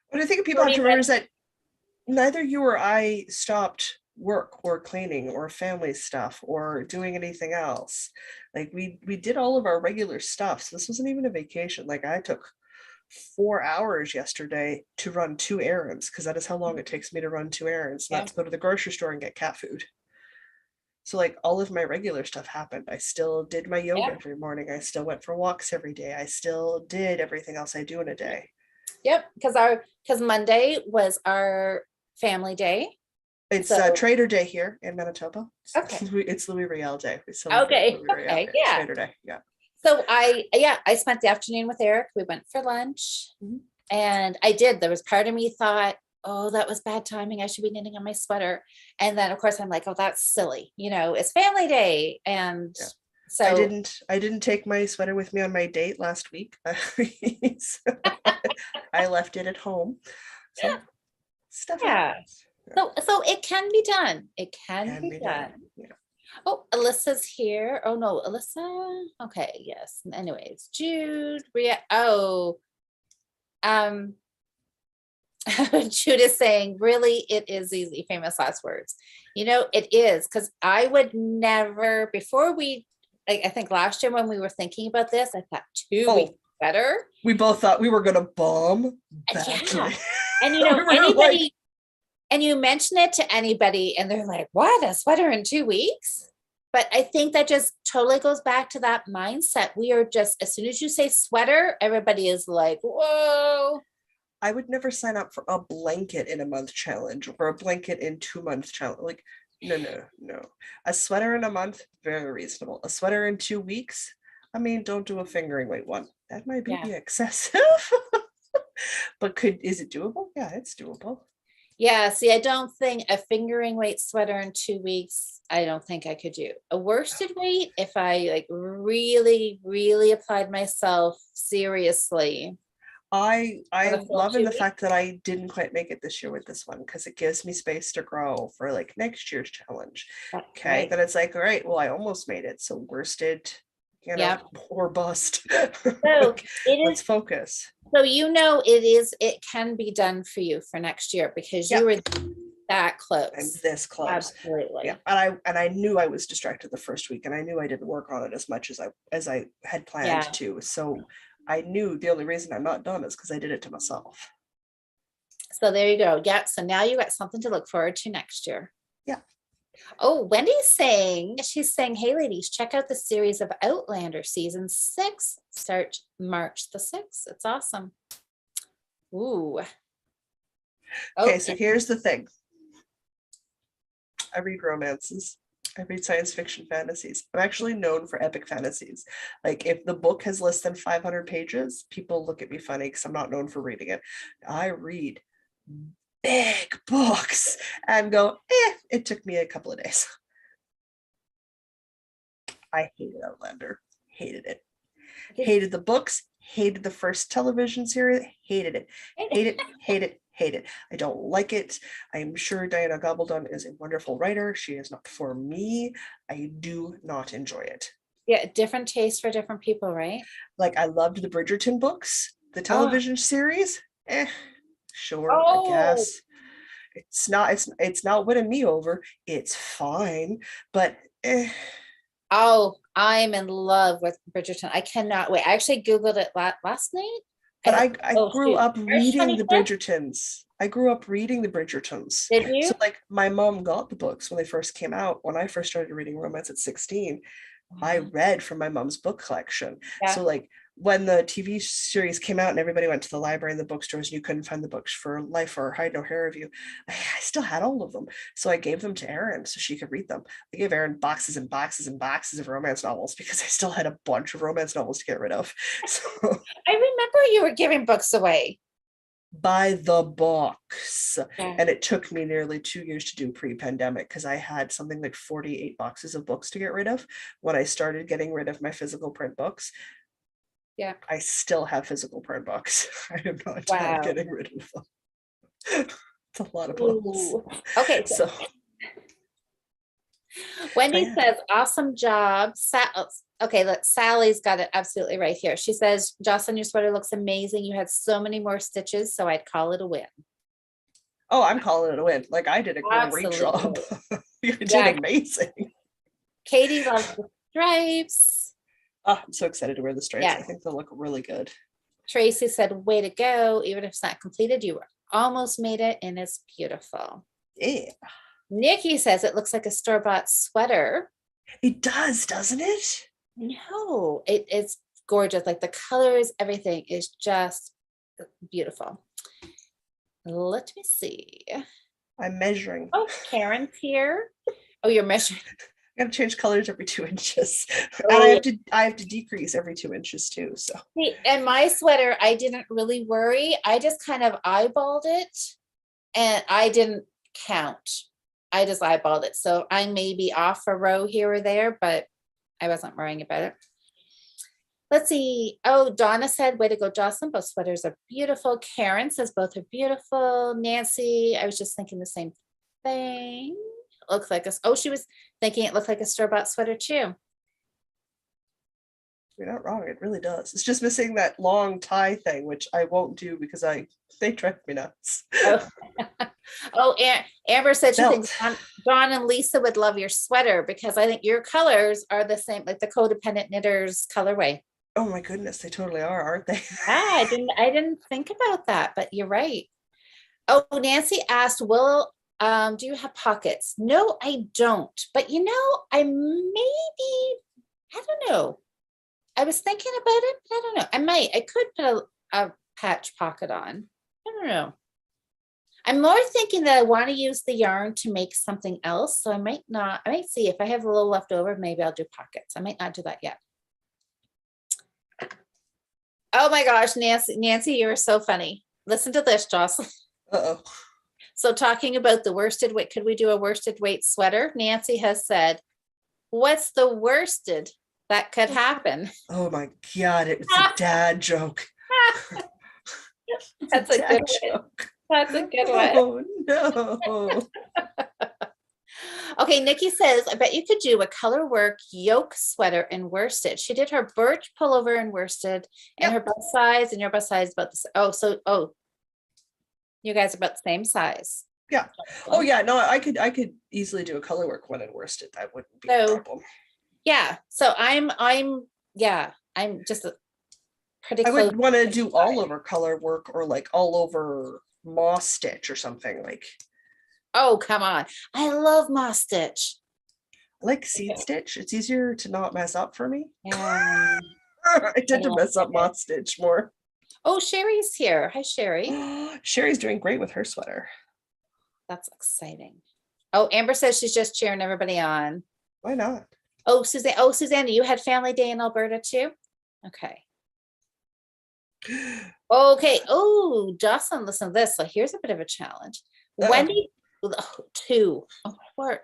[SPEAKER 1] What I think people have to remember is that neither you or I stopped work or cleaning or family stuff or doing anything else. Like we did all of our regular stuff. So this wasn't even a vacation. Like I took 4 hours yesterday to run 2 errands because that is how long it takes me to run 2 errands. That's go to the grocery store and get cat food. So like all of my regular stuff happened. I still did my yoga every morning. I still went for walks every day. I still did everything else I do in a day.
[SPEAKER 2] Yep, because Monday was our family day.
[SPEAKER 1] It's Trader Day here in Manitoba.
[SPEAKER 2] Okay.
[SPEAKER 1] It's Louis Riel Day.
[SPEAKER 2] Okay. Yeah.
[SPEAKER 1] Trader Day. Yeah.
[SPEAKER 2] So I spent the afternoon with Eric. We went for lunch, and there was part of me thought, oh, that was bad timing. I should be knitting on my sweater. And then of course I'm like, oh, that's silly. It's family day. And so
[SPEAKER 1] I didn't take my sweater with me on my date last week. So I left it at home. So stuff happens.
[SPEAKER 2] So it can be done. It can be done. Yeah. Oh, Alyssa's here. Oh no, Alyssa. Okay, yes. Anyways, Jude, Jude is saying, really, it is easy, famous last words. It is, because I would never, before I think last year when we were thinking about this, I thought 2 weeks better.
[SPEAKER 1] We both thought we were going to bomb.
[SPEAKER 2] Yeah. And anybody, and you mention it to anybody and they're like, what, a sweater in 2 weeks? But I think that just totally goes back to that mindset. We are just, as soon as you say sweater, everybody is like, whoa.
[SPEAKER 1] I would never sign up for a blanket in a month challenge or a blanket in 2 month challenge. Like, no. A sweater in a month, very reasonable. A sweater in 2 weeks, I mean, don't do a fingering weight one. that might be
[SPEAKER 2] Yeah.
[SPEAKER 1] excessive. But is it doable? Yeah, it's doable.
[SPEAKER 2] Yeah, see, I don't think a fingering weight sweater in 2 weeks, I don't think I could do. A worsted weight, if I like really, really applied myself seriously for the
[SPEAKER 1] I'm
[SPEAKER 2] full
[SPEAKER 1] loving
[SPEAKER 2] two
[SPEAKER 1] the
[SPEAKER 2] weeks.
[SPEAKER 1] fact that I didn't quite make it this year with this one because it gives me space to grow for like next year's challenge.
[SPEAKER 2] That's
[SPEAKER 1] Okay,
[SPEAKER 2] right.
[SPEAKER 1] then it's like, all right, well, I almost made it. So worsted,
[SPEAKER 2] Yeah.
[SPEAKER 1] or bust.
[SPEAKER 2] So
[SPEAKER 1] Like,
[SPEAKER 2] it
[SPEAKER 1] let's
[SPEAKER 2] is,
[SPEAKER 1] focus.
[SPEAKER 2] so it can be done for you for next year because you
[SPEAKER 1] Yeah,
[SPEAKER 2] were that
[SPEAKER 1] I'm
[SPEAKER 2] close.
[SPEAKER 1] this close. Yeah,
[SPEAKER 2] Absolutely.
[SPEAKER 1] and I knew I was distracted the first week, and I knew I didn't work on it as much as I had planned
[SPEAKER 2] Yeah.
[SPEAKER 1] to. So I knew the only reason I'm not done is because I did it to myself.
[SPEAKER 2] So there you go. Yeah. So now you got something to look forward to next year.
[SPEAKER 1] Yeah.
[SPEAKER 2] Oh, she's saying, hey, ladies, check out the series of Outlander season 6. Start March the 6th. It's awesome. Ooh.
[SPEAKER 1] Okay,
[SPEAKER 2] Oh,
[SPEAKER 1] so here's the thing. I read romances. I read science fiction fantasies. I'm actually known for epic fantasies. Like if the book has less than 500 pages, people look at me funny because I'm not known for reading it. I read big books and go, it took me a couple of days. I hated Outlander. Hated it. Hated the books. Hated the first television series. Hated it. Hate it. Hate it. Hate it. I don't like it. I'm sure Diana Gabaldon is a wonderful writer. She is not for me. I do not enjoy it.
[SPEAKER 2] yeah, different taste for different people, right?
[SPEAKER 1] Like I loved the Bridgerton books, the
[SPEAKER 2] Oh,
[SPEAKER 1] television series. Sure, I
[SPEAKER 2] oh,
[SPEAKER 1] guess. It's not winning me over. It's fine, but
[SPEAKER 2] oh, I'm in love with Bridgerton. I cannot wait. I actually Googled it last night.
[SPEAKER 1] but I
[SPEAKER 2] Oh,
[SPEAKER 1] grew
[SPEAKER 2] shoot.
[SPEAKER 1] up
[SPEAKER 2] March
[SPEAKER 1] reading the
[SPEAKER 2] 25th?
[SPEAKER 1] Bridgertons. I grew up reading the Bridgertons.
[SPEAKER 2] Did
[SPEAKER 1] So
[SPEAKER 2] you?
[SPEAKER 1] like my mom got the books when they first came out. When I first started reading romance at 16, I
[SPEAKER 2] Wow.
[SPEAKER 1] read from my mom's book collection.
[SPEAKER 2] Yeah.
[SPEAKER 1] So like when the TV series came out and everybody went to the library and the bookstores and you couldn't find the books for Life or Hide No Hair of You, I still had all of them. So I gave them to Erin so she could read them. I gave Erin boxes and boxes and boxes of romance novels because I still had a bunch of romance novels to get rid of. So
[SPEAKER 2] I remember you were giving books away.
[SPEAKER 1] by the box.
[SPEAKER 2] Yeah.
[SPEAKER 1] And it took me nearly 2 years to do pre-pandemic because I had something like 48 boxes of books to get rid of when I started getting rid of my physical print books.
[SPEAKER 2] Yeah.
[SPEAKER 1] I still have physical print books. I am not done
[SPEAKER 2] Wow.
[SPEAKER 1] getting rid of them. It's a lot of books.
[SPEAKER 2] Ooh. Okay.
[SPEAKER 1] So, but
[SPEAKER 2] Wendy
[SPEAKER 1] yeah.
[SPEAKER 2] says, awesome job. Okay, look, Sally's got it absolutely right here. She says, Jocelyn, your sweater looks amazing. You had so many more stitches, so I'd call it a win.
[SPEAKER 1] Oh, I'm calling it a win. Like I did a great job.
[SPEAKER 2] Absolutely.
[SPEAKER 1] You did
[SPEAKER 2] Yeah.
[SPEAKER 1] amazing.
[SPEAKER 2] Katie loves the stripes.
[SPEAKER 1] Oh, I'm so excited to wear the stripes.
[SPEAKER 2] Yeah.
[SPEAKER 1] I think they'll look really good.
[SPEAKER 2] Tracy said, way to go. Even if it's not completed, you almost made it and it's beautiful.
[SPEAKER 1] Yeah.
[SPEAKER 2] Nikki says it looks like a store-bought sweater.
[SPEAKER 1] It does, doesn't it?
[SPEAKER 2] No, it's gorgeous. Like the colors, everything is just beautiful. Let me see.
[SPEAKER 1] I'm measuring.
[SPEAKER 2] Oh, Karen's here. Oh, you're measuring.
[SPEAKER 1] I gotta change colors every 2 inches. And
[SPEAKER 2] Oh, yeah.
[SPEAKER 1] I have to decrease every 2 inches too. So
[SPEAKER 2] See, and my sweater, I didn't really worry. I just kind of eyeballed it and I didn't count. I just eyeballed it. So I may be off a row here or there, but I wasn't worrying about it. Let's see. Oh, Donna said, way to go, Jocelyn. Both sweaters are beautiful. Karen says both are beautiful. Nancy, I was just thinking the same thing. Looks like she was thinking it looked like a store-bought sweater too.
[SPEAKER 1] you're not wrong. It really does. It's just missing that long tie thing, which I won't do because they drive me nuts.
[SPEAKER 2] Oh, oh, Amber said she thinks
[SPEAKER 1] Belt.
[SPEAKER 2] Dawn and Lisa would love your sweater because I think your colors are the same, like the codependent knitters colorway.
[SPEAKER 1] Oh my goodness, they totally are, aren't they?
[SPEAKER 2] Yeah, I didn't think about that, but you're right. Oh, Nancy asked, do you have pockets? No, I don't. But I maybe, I don't know. I was thinking about it, but I don't know. I could put a patch pocket on. I don't know. I'm more thinking that I want to use the yarn to make something else. So I might see if I have a little left over, maybe I'll do pockets. I might not do that yet. Oh my gosh, Nancy, you are so funny. Listen to this, Jocelyn.
[SPEAKER 1] Uh-oh.
[SPEAKER 2] So talking about the worsted weight, could we do a worsted weight sweater? Nancy has said, what's the worsted that could happen?
[SPEAKER 1] Oh my God, it's a dad joke. It's
[SPEAKER 2] That's
[SPEAKER 1] a
[SPEAKER 2] a
[SPEAKER 1] dad
[SPEAKER 2] good one.
[SPEAKER 1] joke.
[SPEAKER 2] That's a good one.
[SPEAKER 1] Oh no.
[SPEAKER 2] Okay, Nikki says, I bet you could do a color work yoke sweater in worsted. She did her birch pullover in worsted and her bust size and your bust size about this. Oh, you guys are about the same size.
[SPEAKER 1] Yeah. Oh yeah, no, I could easily do a color work one in worsted. That wouldn't be a problem.
[SPEAKER 2] Yeah. So I'm just pretty
[SPEAKER 1] I
[SPEAKER 2] close.
[SPEAKER 1] would want to do all over color work or like all over moss stitch or something like.
[SPEAKER 2] Oh, come on. I love moss stitch.
[SPEAKER 1] I like seed stitch. It's easier to not mess up for me.
[SPEAKER 2] Yeah.
[SPEAKER 1] I tend to mess up moss stitch more.
[SPEAKER 2] Oh, Sherry's here. Hi, Sherry.
[SPEAKER 1] Sherry's doing great with her sweater.
[SPEAKER 2] That's exciting. Oh, Amber says she's just cheering everybody on.
[SPEAKER 1] Why not?
[SPEAKER 2] Oh, Suzanne. Oh, Susanna, you had family day in Alberta too? Okay. Okay. Oh, Jocelyn, listen to this. So here's a bit of a challenge. Wendy, two. Oh my word.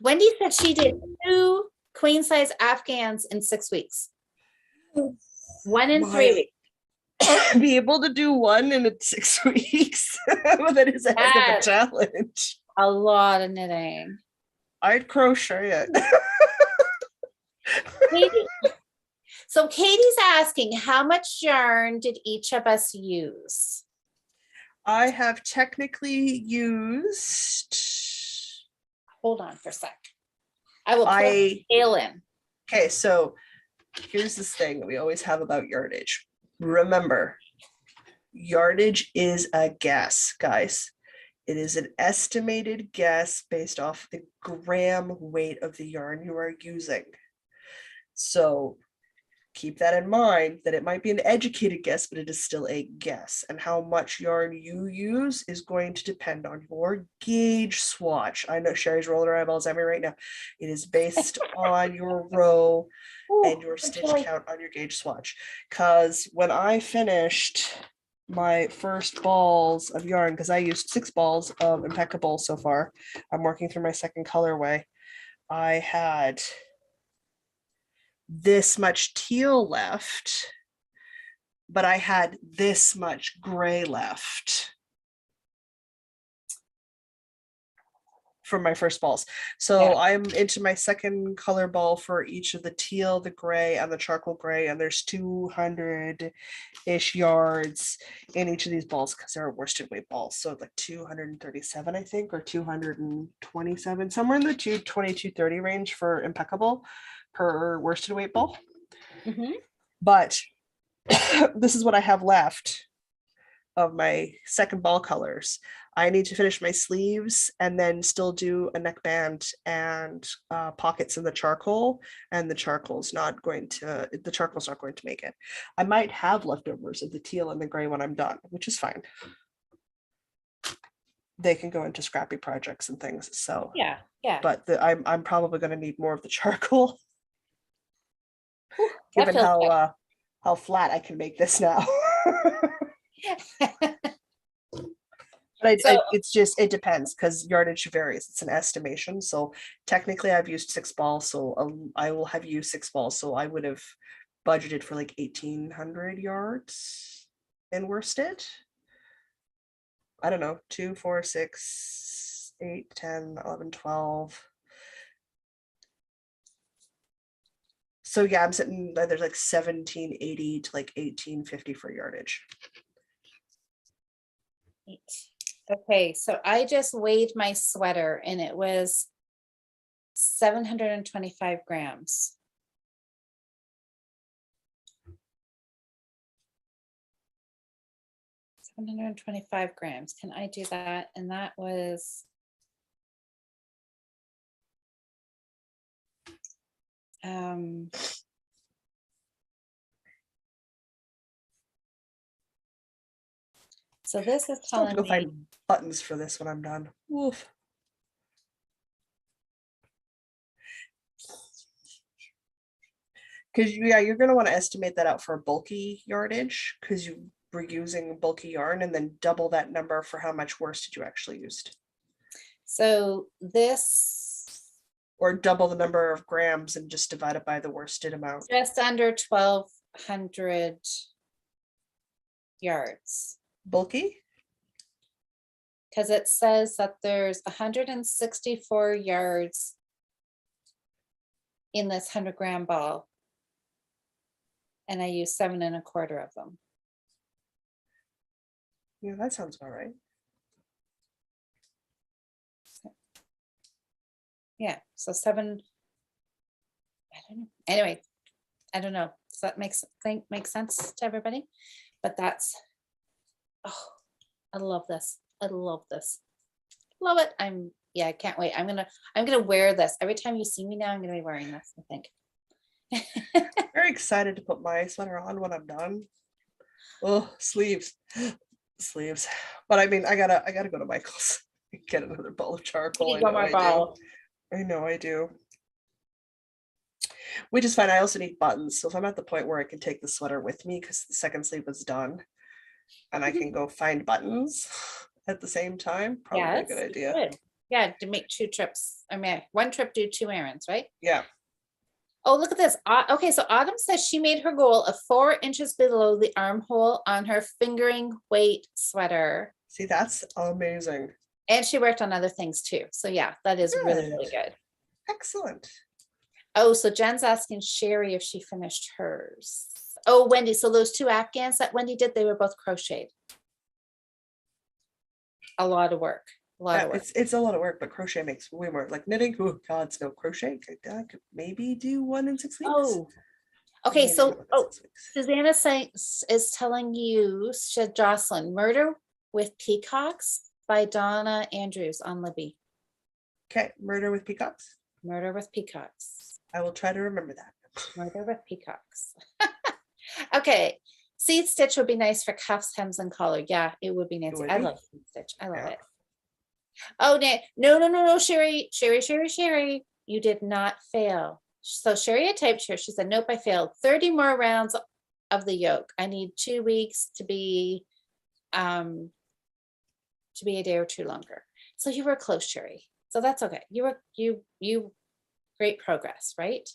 [SPEAKER 2] Wendy said she did 2 queen size Afghans in 6 weeks. 1 in 3 weeks.
[SPEAKER 1] Be able to do 1 in 6 weeks. Well, that is a heck of a challenge.
[SPEAKER 2] A lot of knitting.
[SPEAKER 1] I'd crochet it.
[SPEAKER 2] Katie, so Katie's asking, how much yarn did each of us use?
[SPEAKER 1] I have technically used.
[SPEAKER 2] Hold on for a sec. I will put a scale in.
[SPEAKER 1] Okay, so here's this thing that we always have about yardage. Remember, yardage is a guess, guys. It is an estimated guess based off the gram weight of the yarn you are using. So keep that in mind, that it might be an educated guess, but it is still a guess. And how much yarn you use is going to depend on your gauge swatch. I know Sherry's rolling her eyeballs at me right now. It is based on your row and your stitch count on your gauge swatch. Because when I finished my first balls of yarn, because I used 6 balls of Impeccable so far, I'm working through my second colorway. I had this much teal left, but I had this much gray left from my first balls. So I'm into my second color ball for each of the teal, the gray, and the charcoal gray, and there's 200-ish yards in each of these balls because they're worsted weight balls. So like 237, I think, or 227, somewhere in the 220-230 range for Impeccable per worsted weight ball. But this is what I have left of my second ball colors. I need to finish my sleeves and then still do a neckband and pockets in the charcoal, and the charcoal's not going to make it. I might have leftovers of the teal and the gray when I'm done, which is fine. They can go into scrappy projects and things. So
[SPEAKER 2] yeah.
[SPEAKER 1] But I'm probably going to need more of the charcoal. Given how flat I can make this now. But it depends because yardage varies. It's an estimation. So technically I've used 6 balls. So I will have used 6 balls. So I would have budgeted for like 1,800 yards in worsted. I don't know, 2, 4, 6, 8, 10, 11, 12. So yeah, I'm sitting, there's like 1,780 to like 1,850 for yardage.
[SPEAKER 2] Okay, so I just weighed my sweater and it was 725 grams. $725. Can I do that? And that was so this is telling me
[SPEAKER 1] find buttons for this when I'm done. Oof. Because yeah, you're gonna want to estimate that out for bulky yardage because you were using bulky yarn, and then double that number for how much worsted you actually used.
[SPEAKER 2] So this
[SPEAKER 1] Or double the number of grams and just divide it by the worsted amount.
[SPEAKER 2] just under 1,200 yards.
[SPEAKER 1] Bulky?
[SPEAKER 2] Because it says that there's 164 yards in this 100-gram ball. And I use 7 1/4 of them.
[SPEAKER 1] Yeah, that sounds about right.
[SPEAKER 2] Yeah, so 7. I don't know. Anyway, I don't know. Does that make sense to everybody? But that's, oh, I love this. I love this. Love it. I can't wait. I'm gonna wear this. Every time you see me now, I'm gonna be wearing this, I think.
[SPEAKER 1] Very excited to put my sweater on when I'm done. Oh, sleeves. Sleeves. But I mean, I gotta go to Michael's and get another bowl of charcoal. I know I do. Which is fine. I also need buttons. So if I'm at the point where I can take the sweater with me because the second sleeve is done and I can go find buttons at the same time, probably a good idea.
[SPEAKER 2] Good. Yeah, to make 2 trips. I mean, 1 trip, do 2 errands, right?
[SPEAKER 1] Yeah.
[SPEAKER 2] Oh, look at this. Okay, so Autumn says she made her goal of 4 inches below the armhole on her fingering weight sweater.
[SPEAKER 1] See, that's amazing.
[SPEAKER 2] And she worked on other things too. So yeah, that is really, really good.
[SPEAKER 1] Excellent.
[SPEAKER 2] Oh, so Jen's asking Sherry if she finished hers. Oh, Wendy, so those 2 Afghans that Wendy did, they were both crocheted. A lot of work.
[SPEAKER 1] It's a lot of work, but crochet makes way more. Like knitting, oh God, no crochet. I could maybe do 1 in 6 weeks.
[SPEAKER 2] Oh, okay. So, Susanna is telling you, Jocelyn, Murder with Peacocks by Donna Andrews on Libby.
[SPEAKER 1] Okay, Murder with Peacocks.
[SPEAKER 2] Murder with Peacocks.
[SPEAKER 1] I will try to remember that.
[SPEAKER 2] Murder with Peacocks. Okay. Seed stitch would be nice for cuffs, hems, and collar. Yeah, it would be nice. I love seed stitch. I love it. Oh, no, Sherry. You did not fail. So Sherry had typed here. She said, nope, I failed. 30 more rounds of the yoke. I need 2 weeks to be a day or 2 longer. So you were close, Sherry. So that's okay. You great progress, right?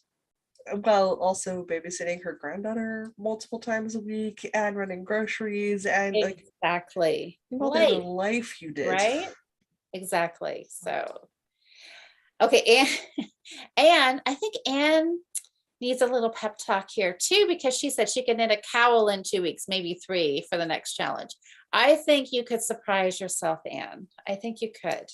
[SPEAKER 1] Well, also babysitting her granddaughter multiple times a week and running groceries and
[SPEAKER 2] exactly.
[SPEAKER 1] Like life you did.
[SPEAKER 2] Right? Exactly. So okay, Anne, I think Anne needs a little pep talk here too, because she said she could knit a cowl in 2 weeks, maybe 3 for the next challenge. I think you could surprise yourself, Anne. I think you could.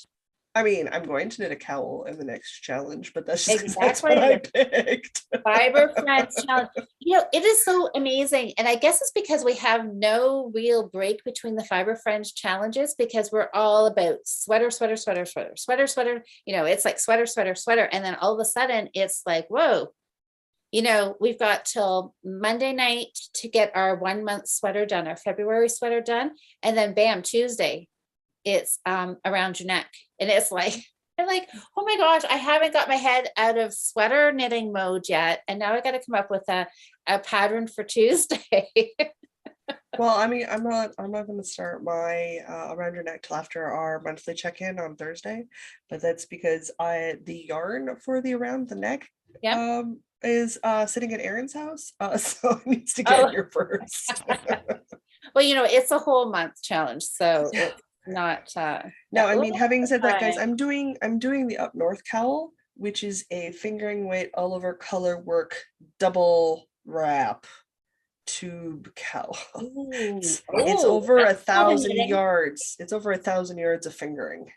[SPEAKER 1] I mean, I'm going to knit a cowl in the next challenge, but that's just
[SPEAKER 2] exactly
[SPEAKER 1] that's what I picked.
[SPEAKER 2] Fiber Friends challenge. You know, it is so amazing. And I guess it's because we have no real break between the Fiber Friends challenges, because we're all about sweater. You know, it's like sweater. And then all of a sudden it's like, whoa, you know, we've got till Monday night to get our 1 month sweater done, our February sweater done. And then bam, Tuesday, it's around your neck. And it's like, I'm like, oh my gosh, I haven't got my head out of sweater knitting mode yet. And now I got to come up with a pattern for Tuesday.
[SPEAKER 1] Well, I mean, I'm not going to start my around your neck till after our monthly check-in on Thursday, but that's because the yarn for the around the neck is sitting at Erin's house, so it needs to get here first.
[SPEAKER 2] Well, you know, it's a whole month challenge, so it's not
[SPEAKER 1] no, I mean, having said that, guys, I'm doing the up north cowl, which is a fingering weight all over color work double wrap tube cowl. It's over 1,000 yards. It's over 1,000 yards of fingering.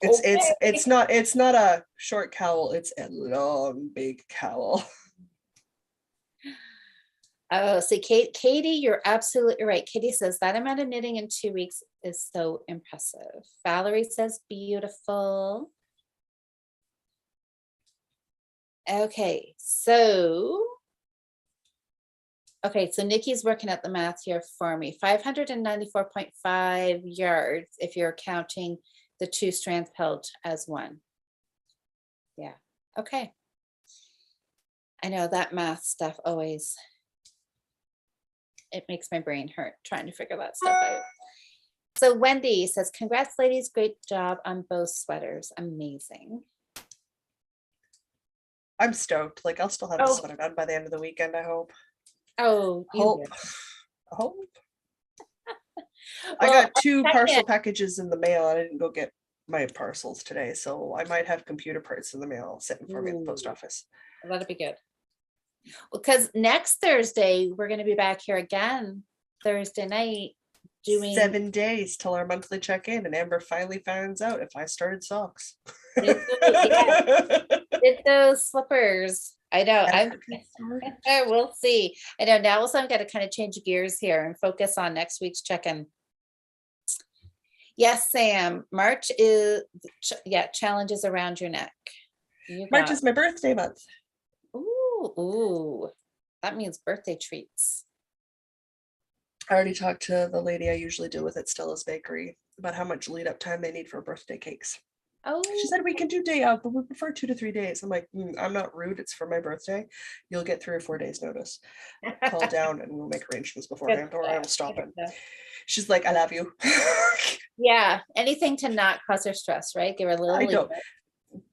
[SPEAKER 1] It's not a short cowl, it's a long big cowl.
[SPEAKER 2] Oh, see, Katie, you're absolutely right. Katie says that amount of knitting in 2 weeks is so impressive. Valerie says beautiful. Okay, so Nikki's working at the math here for me. 594.5 yards if you're counting the 2 strands held as one. Yeah, okay. I know that math stuff always, it makes my brain hurt trying to figure that stuff out. So Wendy says, congrats ladies, great job on both sweaters. Amazing.
[SPEAKER 1] I'm stoked. Like, I'll still have the
[SPEAKER 2] Oh,
[SPEAKER 1] sweater done by the end of the weekend, I hope.
[SPEAKER 2] oh, you
[SPEAKER 1] Hope.
[SPEAKER 2] will.
[SPEAKER 1] Hope. I
[SPEAKER 2] Well,
[SPEAKER 1] got 2
[SPEAKER 2] second,
[SPEAKER 1] parcel packages in the mail. I didn't go get my parcels today, so I might have computer parts in the mail sitting for me at the post
[SPEAKER 2] ooh,
[SPEAKER 1] office.
[SPEAKER 2] that'll be good. Because next Thursday, we're going to be back here again, Thursday night, doing
[SPEAKER 1] 7 days till our monthly check-in, and Amber finally finds out if I started socks.
[SPEAKER 2] yeah, did those slippers. I know. We'll see. I know now also I've got to kind of change gears here and focus on next week's check-in. Yes, Sam. March is challenges around your neck.
[SPEAKER 1] March is my birthday month.
[SPEAKER 2] Ooh, that means birthday treats.
[SPEAKER 1] I already talked to the lady I usually deal with at Stella's Bakery about how much lead up time they need for birthday cakes.
[SPEAKER 2] Oh,
[SPEAKER 1] She said we can do day of, but we prefer 2 to 3 days. I'm like, I'm not rude. It's for my birthday. You'll get 3 or 4 days notice. Call down and we'll make arrangements beforehand, or I will stop it. She's like, I love you.
[SPEAKER 2] Yeah, anything to not cause her stress, right? Give her a little
[SPEAKER 1] I don't.
[SPEAKER 2] leeway.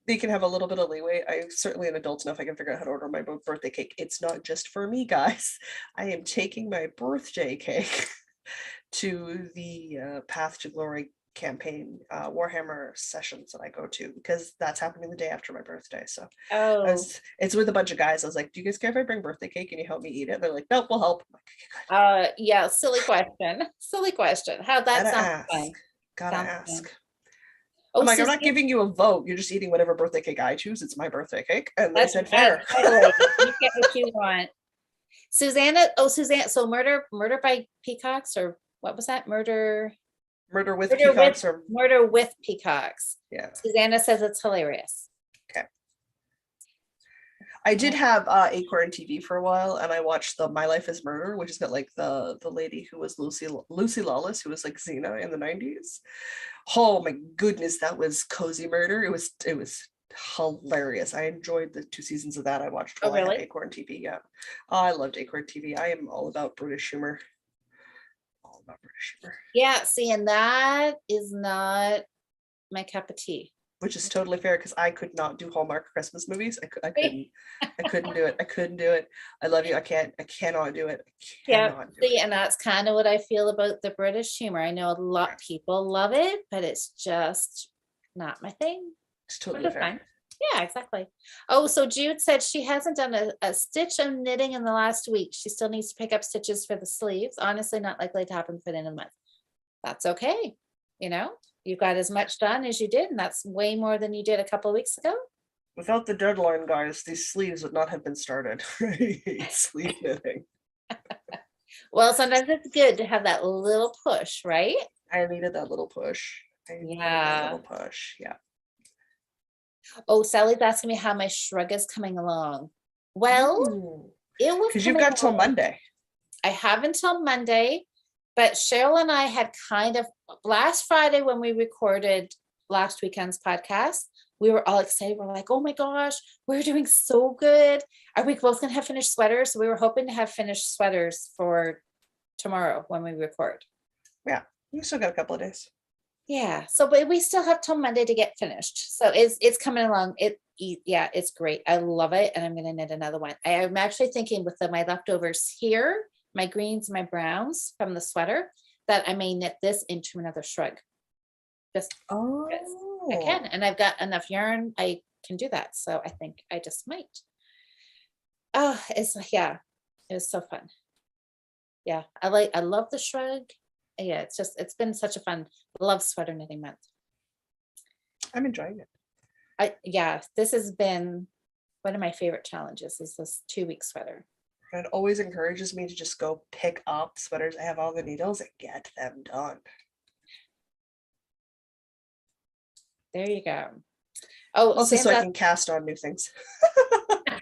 [SPEAKER 1] They can have a little bit of leeway. I'm certainly an adult enough I can figure out how to order my birthday cake. It's not just for me, guys. I am taking my birthday cake to the Path to Glory campaign Warhammer sessions that I go to, because that's happening the day after my birthday. So it's with a bunch of guys. I was like, do you guys care if I bring birthday cake and you help me eat it? And they're like, nope, we'll help.
[SPEAKER 2] Like, yeah, silly question. Silly question. How that sounds fun.
[SPEAKER 1] Gotta ask.
[SPEAKER 2] Fun.
[SPEAKER 1] I'm like, I'm not giving you a vote. You're just eating whatever birthday cake I choose. It's my birthday cake. And they said fair.
[SPEAKER 2] Totally. You get what you want. Susanna, Suzanne, so murder by peacocks, or what was that? Murder
[SPEAKER 1] with peacocks, or
[SPEAKER 2] murder with peacocks.
[SPEAKER 1] Yeah.
[SPEAKER 2] Susanna says it's hilarious.
[SPEAKER 1] Okay. I did have Acorn TV for a while, and I watched the My Life as Murder, which has got like the lady who was Lucy Lawless, who was like Xena in the 90s. Oh my goodness, that was cozy murder. It was hilarious. I enjoyed the 2 seasons of that. I watched while I had Acorn TV. Yeah, I loved Acorn TV. I am all about British humor. All about British humor.
[SPEAKER 2] Yeah, see, and that is not my cup of tea.
[SPEAKER 1] Which is totally fair, because I could not do Hallmark Christmas movies. I couldn't do it. I couldn't do it. I love you. I cannot do it.
[SPEAKER 2] And that's kind of what I feel about the British humor. I know a lot of people love it, but it's just not my thing.
[SPEAKER 1] It's totally fair.
[SPEAKER 2] Fine. Yeah, exactly. Oh, so Jude said she hasn't done a stitch of knitting in the last week. She still needs to pick up stitches for the sleeves. Honestly, not likely to happen for the end of the month. That's okay. You know, you've got as much done as you did, and that's way more than you did a couple of weeks ago.
[SPEAKER 1] Without the deadline, guys, these sleeves would not have been started. I hate sleeve knitting.
[SPEAKER 2] Well, sometimes it's good to have that little push, right?
[SPEAKER 1] I needed that little push. Yeah.
[SPEAKER 2] Oh, Sally's asking me how my shrug is coming along. Well, it was
[SPEAKER 1] because you've got till Monday.
[SPEAKER 2] I have until Monday, but Cheryl and I had kind of last Friday when we recorded last weekend's podcast, we were all excited. We're like, oh my gosh, we're doing so good. Are we both going to have finished sweaters? So we were hoping to have finished sweaters for tomorrow when we record.
[SPEAKER 1] Yeah, we still got a couple of days.
[SPEAKER 2] Yeah, so but we still have till Monday to get finished. So it's coming along. It's great. I love it, and I'm going to knit another one. I'm actually thinking with my leftovers here, my greens, my browns from the sweater, that I may knit this into another shrug. Just I can, and I've got enough yarn. I can do that. So I think I just might. Oh, it was so fun. Yeah, I love the shrug. Yeah, it's been such a fun, love sweater knitting month.
[SPEAKER 1] I'm enjoying it.
[SPEAKER 2] This has been one of my favorite challenges, is this 2-week sweater.
[SPEAKER 1] It always encourages me to just go pick up sweaters. I have all the needles and get them done.
[SPEAKER 2] There you go. Oh,
[SPEAKER 1] also so I can cast on new things.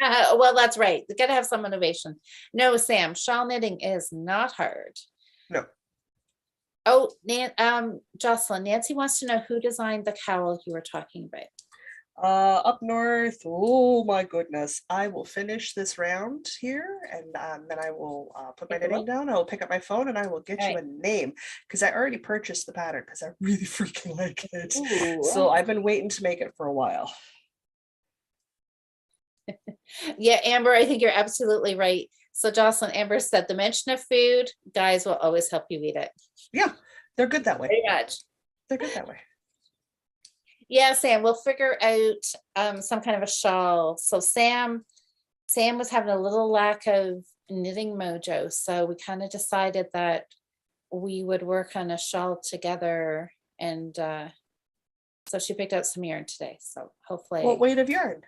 [SPEAKER 2] Well, that's right. You got to have some innovation. No, Sam, shawl knitting is not hard.
[SPEAKER 1] No.
[SPEAKER 2] Oh, Jocelyn, Nancy wants to know who designed the cowl you were talking about.
[SPEAKER 1] Up north, oh my goodness. I will finish this round here and then I will put my
[SPEAKER 2] Take a
[SPEAKER 1] knitting
[SPEAKER 2] look.
[SPEAKER 1] down. I will pick up my phone and I will get you
[SPEAKER 2] Right.
[SPEAKER 1] a name because I already purchased the pattern because I really freaking like it.
[SPEAKER 2] Ooh.
[SPEAKER 1] So I've been waiting to make it for a while.
[SPEAKER 2] Yeah, Amber, I think you're absolutely right. So Jocelyn, Amber said the mention of food, guys will always help you eat it.
[SPEAKER 1] Yeah, they're good that way.
[SPEAKER 2] Very much.
[SPEAKER 1] They're good that way.
[SPEAKER 2] Yeah, Sam, we'll figure out some kind of a shawl. So Sam was having a little lack of knitting mojo. So we kind of decided that we would work on a shawl together. And so she picked out some yarn today. So hopefully.
[SPEAKER 1] What weight of yarn?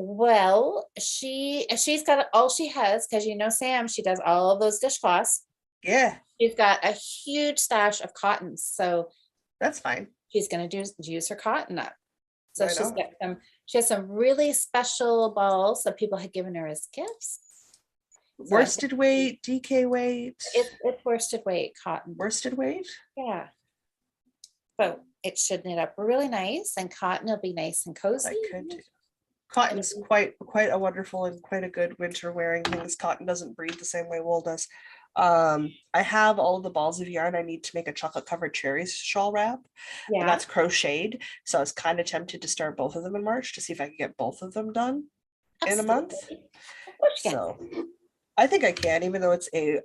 [SPEAKER 2] Well, she's got all she has, because Sam, she does all of those dishcloths.
[SPEAKER 1] Yeah,
[SPEAKER 2] She's got a huge stash of cottons. So
[SPEAKER 1] that's fine.
[SPEAKER 2] she's gonna use her cotton up. So
[SPEAKER 1] I know.
[SPEAKER 2] she has some really special balls that people had given her as gifts. So
[SPEAKER 1] Worsted weight, DK weight.
[SPEAKER 2] it's worsted weight cotton.
[SPEAKER 1] Worsted weight?
[SPEAKER 2] Yeah. So it should knit up really nice, and cotton will be nice and cozy.
[SPEAKER 1] I could do. Cotton's quite a wonderful and quite a good winter wearing thing. This cotton doesn't breathe the same way wool does. I have all the balls of yarn I need to make a chocolate covered cherries shawl wrap.
[SPEAKER 2] Yeah.
[SPEAKER 1] And that's crocheted. So I was kind of tempted to start both of them in March to see if I could get both of them done in a month. So I think I can, even though it's a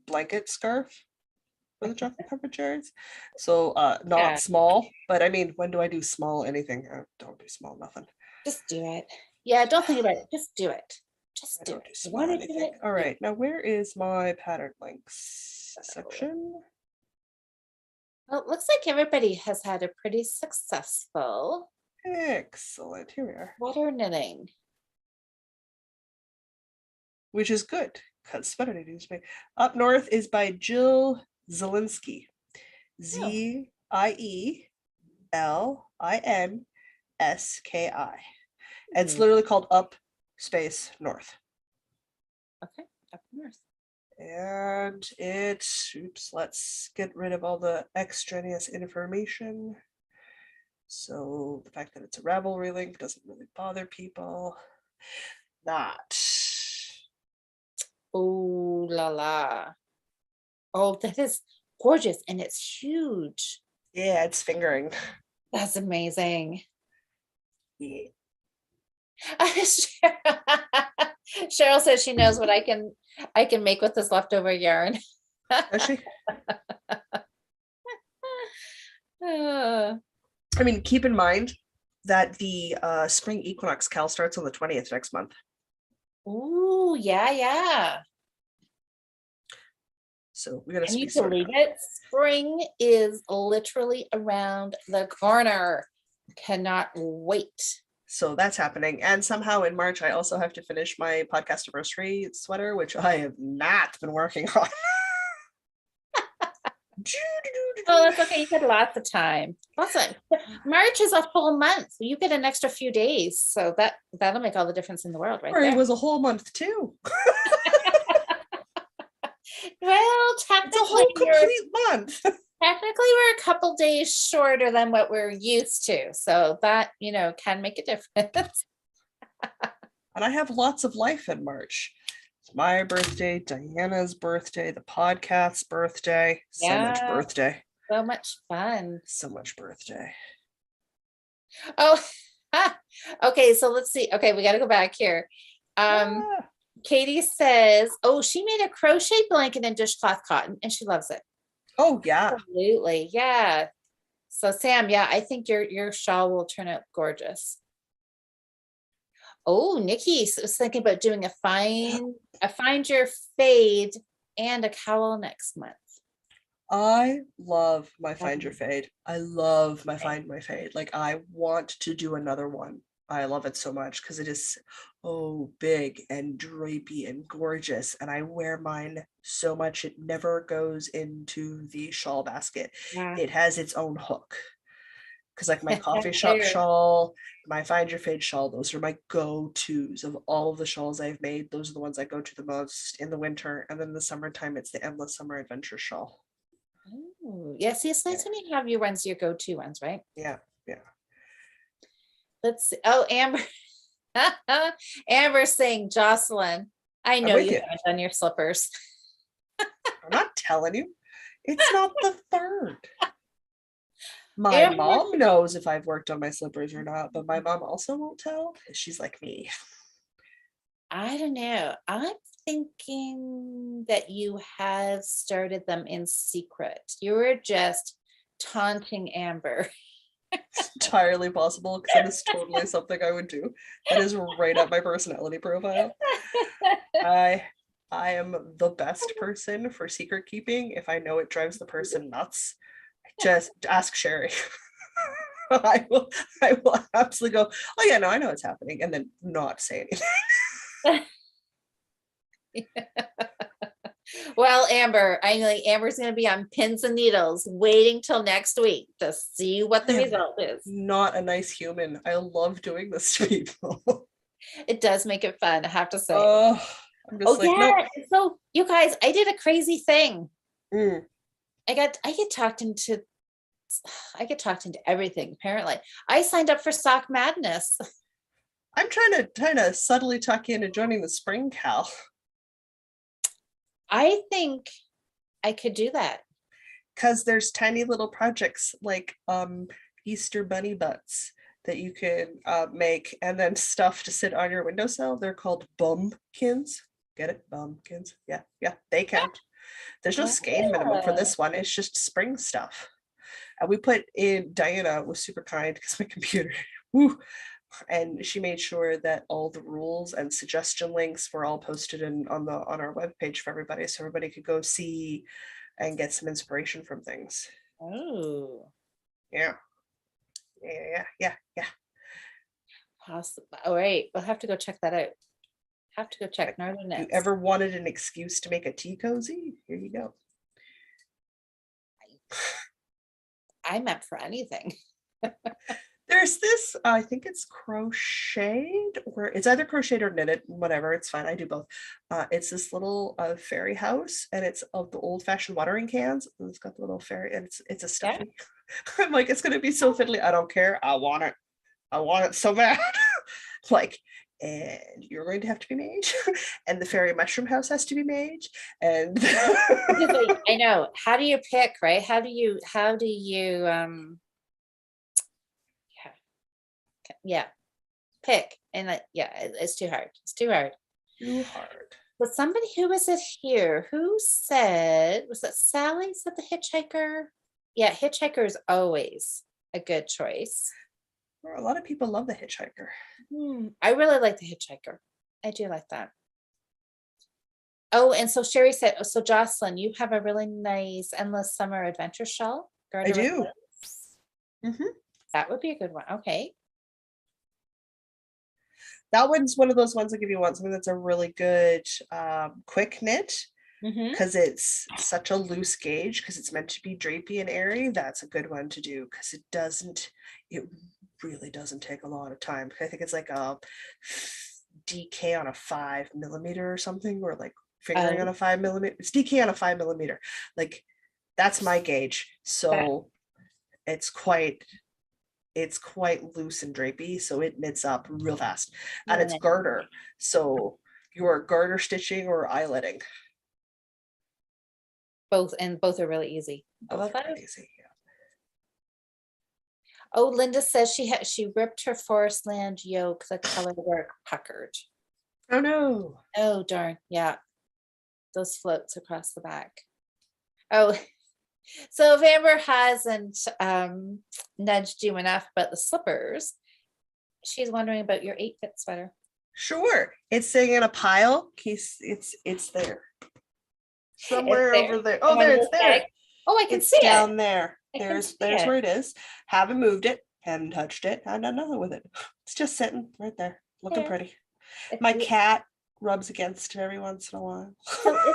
[SPEAKER 1] blanket scarf for the chocolate covered cherries. So not small, but I mean, when do I do small anything? I don't do small nothing.
[SPEAKER 2] Just do it. Yeah, don't think about it. Just do it. Just do it.
[SPEAKER 1] Do it. All right, now where is my pattern links section?
[SPEAKER 2] Well, it looks like everybody has had a pretty successful.
[SPEAKER 1] Excellent. Here we are.
[SPEAKER 2] Sweater knitting.
[SPEAKER 1] Which is good because sweater knitting is me. Up North is by Jill Zielinski. Zielinski. And it's literally called Up Space North.
[SPEAKER 2] Okay, Up North.
[SPEAKER 1] And let's get rid of all the extraneous information. So the fact that it's a Ravelry link doesn't really bother people.
[SPEAKER 2] Oh la la. Oh, that is gorgeous. And it's huge.
[SPEAKER 1] Yeah, it's fingering.
[SPEAKER 2] That's amazing.
[SPEAKER 1] Yeah.
[SPEAKER 2] Cheryl says she knows what I can make with this leftover yarn.
[SPEAKER 1] Does she? I mean, keep in mind that the spring equinox cal starts on the 20th next month.
[SPEAKER 2] Ooh, yeah.
[SPEAKER 1] So we gotta.
[SPEAKER 2] Can you believe it? Spring is literally around the corner. Cannot wait.
[SPEAKER 1] So that's happening. And somehow in March, I also have to finish my podcast anniversary sweater, which I have not been working on.
[SPEAKER 2] Oh, that's okay. You had lots of time. March is a whole month. You get an extra few days. So that'll make all the difference in the world, right?
[SPEAKER 1] It was a whole month too.
[SPEAKER 2] Well,
[SPEAKER 1] it's a whole complete month.
[SPEAKER 2] Technically, we're a couple days shorter than what we're used to. So that, can make a difference.
[SPEAKER 1] And I have lots of life in March. It's my birthday, Diana's birthday, the podcast's birthday. So much birthday.
[SPEAKER 2] So much fun.
[SPEAKER 1] So much birthday.
[SPEAKER 2] Oh, okay. So let's see. Okay, we got to go back here. Katie says, oh, she made a crochet blanket in dishcloth cotton and she loves it.
[SPEAKER 1] Oh, yeah.
[SPEAKER 2] Absolutely. Yeah. So Sam, yeah, I think your shawl will turn out gorgeous. Oh, Nikki was thinking about doing a find your fade and a cowl next month.
[SPEAKER 1] I love my find your fade. I love my find my fade. Like I want to do another one. I love it so much because it is so big and drapey and gorgeous. And I wear mine so much. It never goes into the shawl basket. Yeah. It has its own hook. Because like my coffee shop shawl, my find your fade shawl, those are my go-tos of all of the shawls I've made. Those are the ones I go to the most in the winter. And then in the summertime, it's the Endless Summer Adventure shawl.
[SPEAKER 2] Oh, yeah. See, it's nice when you have your go-to ones, right?
[SPEAKER 1] Yeah.
[SPEAKER 2] let's see. Oh, Amber. Amber's saying, Jocelyn, I
[SPEAKER 1] I'm
[SPEAKER 2] know
[SPEAKER 1] with
[SPEAKER 2] you
[SPEAKER 1] you.
[SPEAKER 2] haven't done your slippers.
[SPEAKER 1] I'm not telling you. It's not the third. My
[SPEAKER 2] Amber,
[SPEAKER 1] mom knows if I've worked on my slippers or not, but my mom also won't tell because she's like me.
[SPEAKER 2] I don't know. I'm thinking that you have started them in secret. You were just taunting Amber.
[SPEAKER 1] It's entirely possible because that is totally something I would do. That is right up my personality profile. I am the best person for secret keeping if I know it drives the person nuts. Just ask Sherry. I will absolutely go, oh yeah, no, I know what's happening, and then not say anything.
[SPEAKER 2] Well, Amber, I know Amber's going to be on pins and needles waiting till next week to see what the
[SPEAKER 1] I am
[SPEAKER 2] result is.
[SPEAKER 1] not a nice human. I love doing this to people.
[SPEAKER 2] It does make it fun, I have to say.
[SPEAKER 1] Oh, I'm just
[SPEAKER 2] Oh
[SPEAKER 1] like,
[SPEAKER 2] yeah.
[SPEAKER 1] nope.
[SPEAKER 2] So you guys, I did a crazy thing.
[SPEAKER 1] Mm.
[SPEAKER 2] I get talked into everything, apparently. I signed up for Sock Madness.
[SPEAKER 1] I'm trying to subtly tuck in and joining the spring cal.
[SPEAKER 2] I think I could do that.
[SPEAKER 1] Because there's tiny little projects like Easter bunny butts that you can make, and then stuff to sit on your windowsill. They're called bumpkins. Get it? Bumpkins. Yeah, they count. There's no skein minimum for this one. It's just spring stuff. And we put in, Diana was super kind because my computer, woo, and she made sure that all the rules and suggestion links were all posted on our webpage for everybody, so everybody could go see and get some inspiration from things.
[SPEAKER 2] Oh,
[SPEAKER 1] Yeah.
[SPEAKER 2] possible. All right, we'll have to go check that out. Have to go check Northern
[SPEAKER 1] If you
[SPEAKER 2] Knits.
[SPEAKER 1] ever wanted an excuse to make a tea cozy, here you go.
[SPEAKER 2] I'm up for anything.
[SPEAKER 1] There's this, I think it's crocheted, or it's either crocheted or knitted, whatever, it's fine. I do both. It's this little fairy house, and it's of the old fashioned watering cans. And it's got the little fairy, and it's a stuffy. Yeah. I'm like, it's gonna be so fiddly. I don't care. I want it. I want it so bad. Like, and you're going to have to be made, and the fairy mushroom house has to be made, and
[SPEAKER 2] I know. How do you pick, right? How do you yeah, pick? And it's too hard. It's too hard.
[SPEAKER 1] Too hard.
[SPEAKER 2] But somebody, who was it here? Who said, was that Sally? Said the hitchhiker? Yeah, hitchhiker is always a good choice.
[SPEAKER 1] A lot of people love the hitchhiker.
[SPEAKER 2] I really like the hitchhiker. I do like that. Oh, and so Sherry said, oh, so Jocelyn, you have a really nice endless summer adventure shawl.
[SPEAKER 1] I do.
[SPEAKER 2] That would be a good one. Okay.
[SPEAKER 1] That one's one of those ones that if you want something that's a really good quick knit, because it's such a loose gauge, because it's meant to be drapey and airy, that's a good one to do, because it really doesn't take a lot of time. I think it's like a DK on a 5mm or something, or like fingering on a 5mm. It's DK on a 5mm. Like, that's my gauge. So it's quite loose and drapey, so it knits up real fast. And it's garter, so you're garter stitching or eyeletting.
[SPEAKER 2] Both are really easy.
[SPEAKER 1] Both are really easy. Yeah.
[SPEAKER 2] Oh, Linda says she ripped her forest land yoke. The color work puckered.
[SPEAKER 1] Oh no.
[SPEAKER 2] Oh darn. Yeah. Those floats across the back. Oh, so if Amber hasn't nudged you enough about the slippers, she's wondering about your 8-fit sweater.
[SPEAKER 1] Sure. It's sitting in a pile. It's there. Somewhere over there. Oh, there it's there.
[SPEAKER 2] Oh, I can see it
[SPEAKER 1] down there. There's where it is. Haven't moved it. Haven't touched it. I've done nothing with it. It's just sitting right there, looking pretty. My cat rubs against it every once in a while.
[SPEAKER 2] So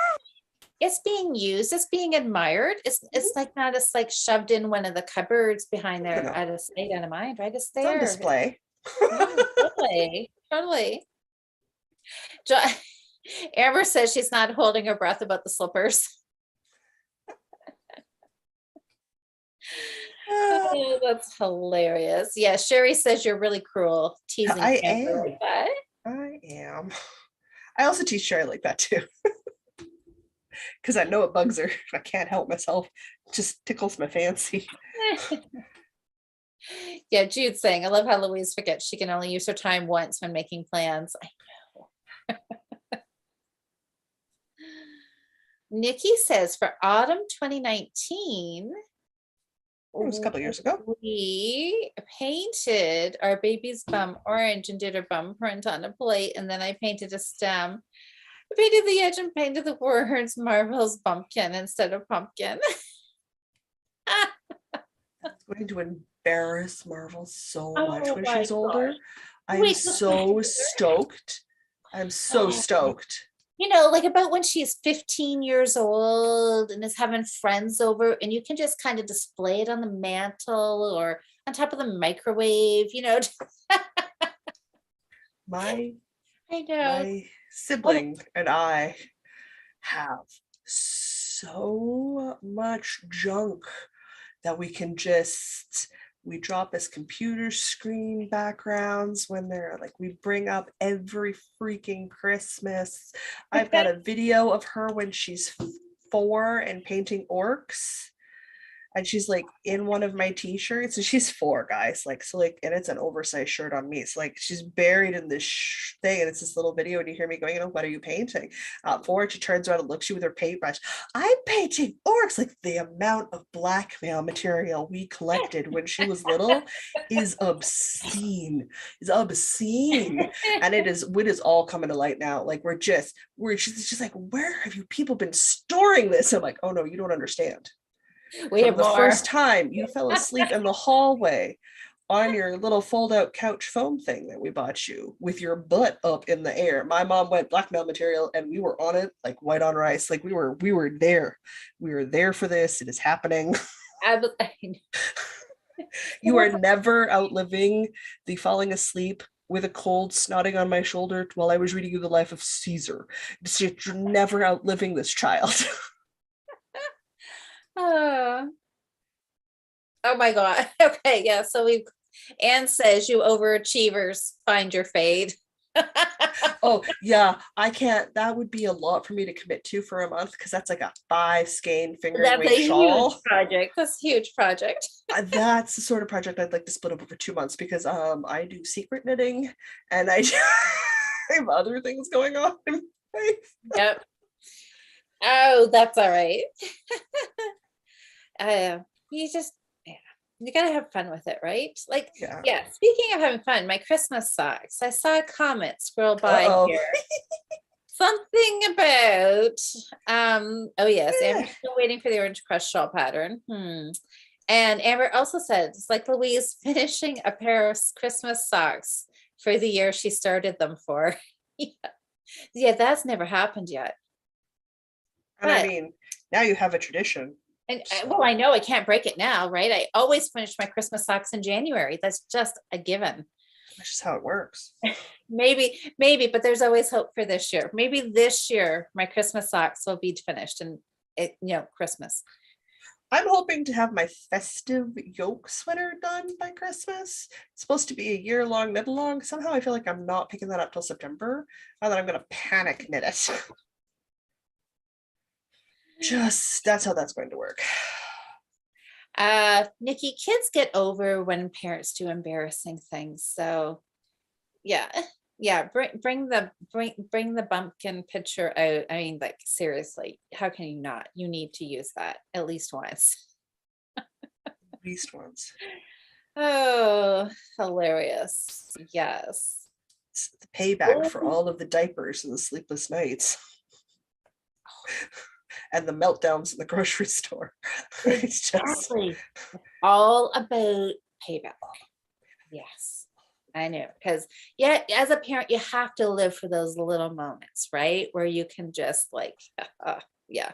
[SPEAKER 2] it's being used. It's being admired. It's like not just like shoved in one of the cupboards behind there out of sight, out of mind, right? It's there.
[SPEAKER 1] It's on display.
[SPEAKER 2] Totally. Amber says she's not holding her breath about the slippers. Oh, that's hilarious. Yeah, Sherry says you're really cruel, teasing
[SPEAKER 1] I
[SPEAKER 2] Amber
[SPEAKER 1] am.
[SPEAKER 2] like that.
[SPEAKER 1] I am. I also teach Sherry like that too, because I know it bugs her. I can't help myself. It just tickles my fancy.
[SPEAKER 2] Yeah, Jude's saying, I love how Louise forgets she can only use her time once when making plans. I know. Nikki says for autumn 2019,
[SPEAKER 1] It was a couple years ago.
[SPEAKER 2] we painted our baby's bum orange and did her bum print on a plate, and then I painted a stem. I painted the edge and painted the words Marvel's bumpkin instead of pumpkin.
[SPEAKER 1] It's going to embarrass Marvel so much
[SPEAKER 2] Oh
[SPEAKER 1] when
[SPEAKER 2] my
[SPEAKER 1] she's older.
[SPEAKER 2] gosh.
[SPEAKER 1] I am
[SPEAKER 2] Wait till she's
[SPEAKER 1] so
[SPEAKER 2] older.
[SPEAKER 1] stoked. I'm so
[SPEAKER 2] Oh,
[SPEAKER 1] stoked.
[SPEAKER 2] you know, like about when she's 15 years old and is having friends over, and you can just kind of display it on the mantle or on top of the microwave, you know.
[SPEAKER 1] My
[SPEAKER 2] I know.
[SPEAKER 1] my sibling and I have so much junk that we drop as computer screen backgrounds when they're like, we bring up every freaking Christmas. I've got a video of her when she's 4 and painting orcs, and she's like in one of my t-shirts, and she's 4, guys, like, so like, and it's an oversized shirt on me, so like she's buried in this thing, and it's this little video, and you hear me going, what are you painting? 4, she turns around and looks at you with her paintbrush. I'm painting orcs. Like, the amount of blackmail material we collected when she was little is obscene, and it is all coming to light now. Like, she's just like, where have you people been storing this? I'm like, oh no, you don't understand.
[SPEAKER 2] We
[SPEAKER 1] From
[SPEAKER 2] have
[SPEAKER 1] the
[SPEAKER 2] more.
[SPEAKER 1] first time you fell asleep in the hallway on your little fold-out couch foam thing that we bought you with your butt up in the air, my mom went blackmail material, and we were on it like white on rice. Like, we were there. We were there for this. It is happening. You are never outliving the falling asleep with a cold snotting on my shoulder while I was reading you the life of Caesar. You're never outliving this child.
[SPEAKER 2] Oh my God. Okay, yeah. So Anne says you overachievers find your fade.
[SPEAKER 1] Oh yeah, I can't. That would be a lot for me to commit to for a month, because that's like a 5 skein fingering
[SPEAKER 2] That's
[SPEAKER 1] weight
[SPEAKER 2] a huge
[SPEAKER 1] shawl.
[SPEAKER 2] project. That's a huge project.
[SPEAKER 1] That's the sort of project I'd like to split up over 2 months, because I do secret knitting, and I have other things going on in my life.
[SPEAKER 2] Yep. Oh, that's all right. You just, yeah, you gotta have fun with it, right? Like,
[SPEAKER 1] Yeah.
[SPEAKER 2] speaking of having fun, my Christmas socks, I saw a comment scroll by
[SPEAKER 1] Uh-oh.
[SPEAKER 2] here. Something about, oh yes, Amber's still waiting for the Orange Crush shawl pattern. And Amber also said, it's like Louise finishing a pair of Christmas socks for the year she started them for. Yeah, that's never happened yet.
[SPEAKER 1] And I mean, now you have a tradition.
[SPEAKER 2] And well, I know I can't break it now, right? I always finish my Christmas socks in January. That's just a given.
[SPEAKER 1] That's just how it works.
[SPEAKER 2] Maybe, but there's always hope for this year. Maybe this year my Christmas socks will be finished, and Christmas.
[SPEAKER 1] I'm hoping to have my festive yoke sweater done by Christmas. It's supposed to be a year-long knit along. Somehow I feel like I'm not picking that up till September, and then I'm gonna panic knit it. Just, that's how that's going to work.
[SPEAKER 2] Nikki, kids get over when parents do embarrassing things. So yeah, bring the bumpkin picture out. I mean, like, seriously, how can you not? You need to use that at least once.
[SPEAKER 1] At least once.
[SPEAKER 2] Oh, hilarious. Yes.
[SPEAKER 1] It's the payback for all of the diapers and the sleepless nights. And the meltdowns in the grocery store. It's just
[SPEAKER 2] all about payback. Yes, I know. Because as a parent, you have to live for those little moments, right? Where you can just like, yeah.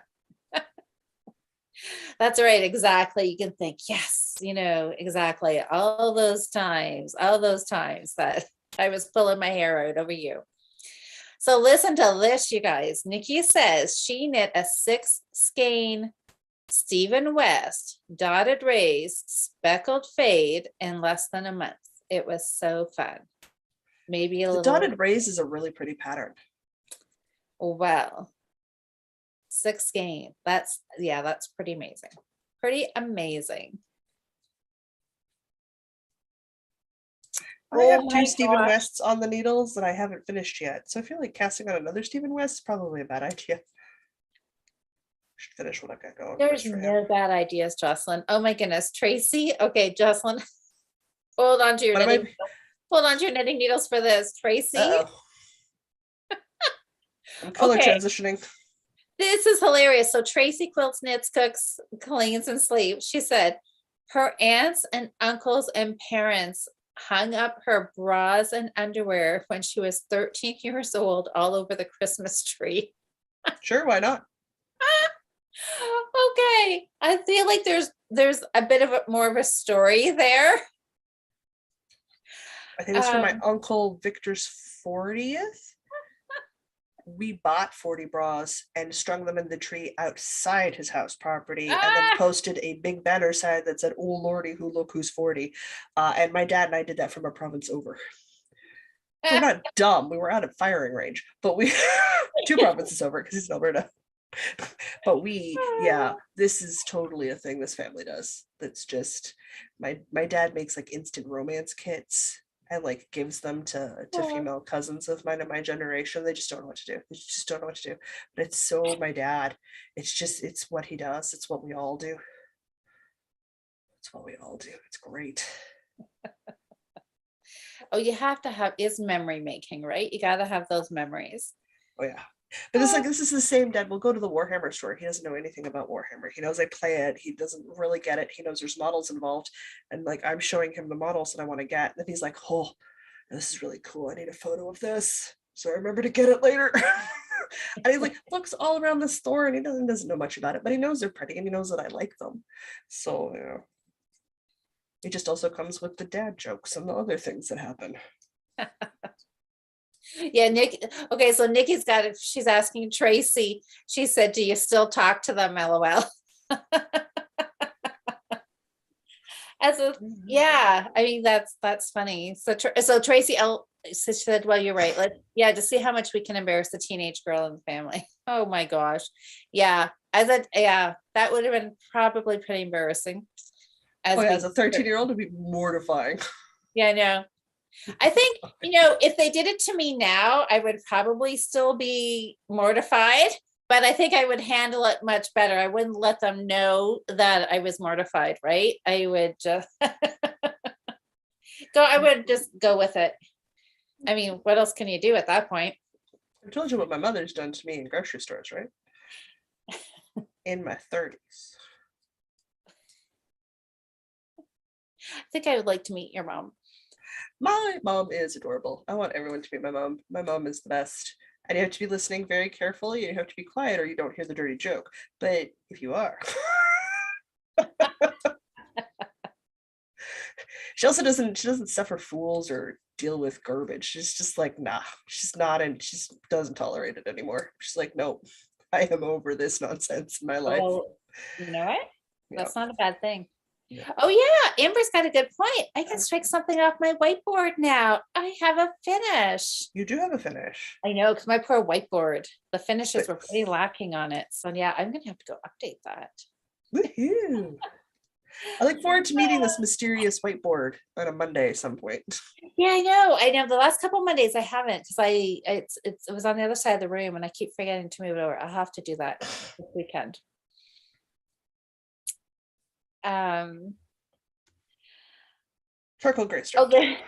[SPEAKER 2] That's right, exactly. You can think, yes, exactly. All those times that I was pulling my hair out over you. So listen to this, you guys. Nikki says she knit a 6 skein Stephen West, dotted rays, speckled fade in less than a month. It was so fun. Maybe a
[SPEAKER 1] The
[SPEAKER 2] little.
[SPEAKER 1] dotted rays is a really pretty pattern.
[SPEAKER 2] Well, 6 game. That's pretty amazing. Pretty amazing.
[SPEAKER 1] I have 2 Stephen Wests on the needles that I haven't finished yet. So I feel like casting on another Stephen West is probably a bad idea. Should finish what I've got going.
[SPEAKER 2] There's no bad ideas, Jocelyn. Oh my goodness, Tracy. Okay, Jocelyn, hold on to your knitting. Hold on to your knitting needles for this, Tracy.
[SPEAKER 1] I'm color transitioning.
[SPEAKER 2] This is hilarious. So Tracy quilts, knits, cooks, cleans, and sleeps. She said her aunts and uncles and parents hung up her bras and underwear when she was 13 years old all over the Christmas tree.
[SPEAKER 1] Sure, why not?
[SPEAKER 2] Okay, I feel like there's a bit of more of a story there.
[SPEAKER 1] I think it's for my uncle Victor's 40th. We bought 40 bras and strung them in the tree outside his house property, and then posted a big banner sign that said, "Oh Lordy, look who's 40." And my dad and I did that from a province over. We're not dumb. We were out at firing range, but we 2 provinces over because he's in Alberta. But this is totally a thing this family does. That's just my dad makes like instant romance kits and like gives them to female cousins of mine in my generation. They just don't know what to do. They just don't know what to do. But it's so my dad. It's what he does. It's what we all do. It's what we all do. It's great.
[SPEAKER 2] Oh, you have to have is memory making, right? You got to have those memories.
[SPEAKER 1] Oh yeah. But this is the same dad. We'll go to the Warhammer store. He doesn't know anything about Warhammer. He knows I play it. He doesn't really get it. He knows there's models involved. And like I'm showing him the models that I want to get. And he's like, "Oh, this is really cool. I need a photo of this, so I remember to get it later." And he like looks all around the store and he doesn't know much about it, but he knows they're pretty and he knows that I like them. So it just also comes with the dad jokes and the other things that happen.
[SPEAKER 2] Yeah, Nick. Okay, so Nikki's got it. She's asking Tracy. She said, "Do you still talk to them?" LOL. Yeah, I mean that's funny. So Tracy she said, "Well, you're right. Just see how much we can embarrass the teenage girl in the family." Oh my gosh, yeah. That would have been probably pretty embarrassing.
[SPEAKER 1] As a 13-year-old, it'd be mortifying.
[SPEAKER 2] Yeah, I know. I think, if they did it to me now, I would probably still be mortified, but I think I would handle it much better. I wouldn't let them know that I was mortified, right? I would just go with it. I mean, what else can you do at that point?
[SPEAKER 1] I told you what my mother's done to me in grocery stores, right? In my 30s.
[SPEAKER 2] I think I would like to meet your mom.
[SPEAKER 1] My mom is adorable. I want everyone to meet my mom. My mom is the best. And you have to be listening very carefully, and you have to be quiet or you don't hear the dirty joke. But if you are. She also doesn't suffer fools or deal with garbage. She's just like, nah, she's not, and she doesn't tolerate it anymore. She's like, nope, I am over this nonsense in my life.
[SPEAKER 2] Well, you know what? That's not a bad thing. Yeah. Oh yeah, Amber's got a good point. I can strike something off my whiteboard now. I have a finish.
[SPEAKER 1] You do have a finish.
[SPEAKER 2] I know, because my poor whiteboard, the finishes were pretty lacking on it. So yeah, I'm gonna have to go update that.
[SPEAKER 1] Woohoo! I look forward to meeting this mysterious whiteboard on a Monday at some point.
[SPEAKER 2] Yeah, I know. The last couple of Mondays I haven't, because it was on the other side of the room and I keep forgetting to move it over. I'll have to do that this weekend.
[SPEAKER 1] Charcoal gray stripe.
[SPEAKER 2] Okay.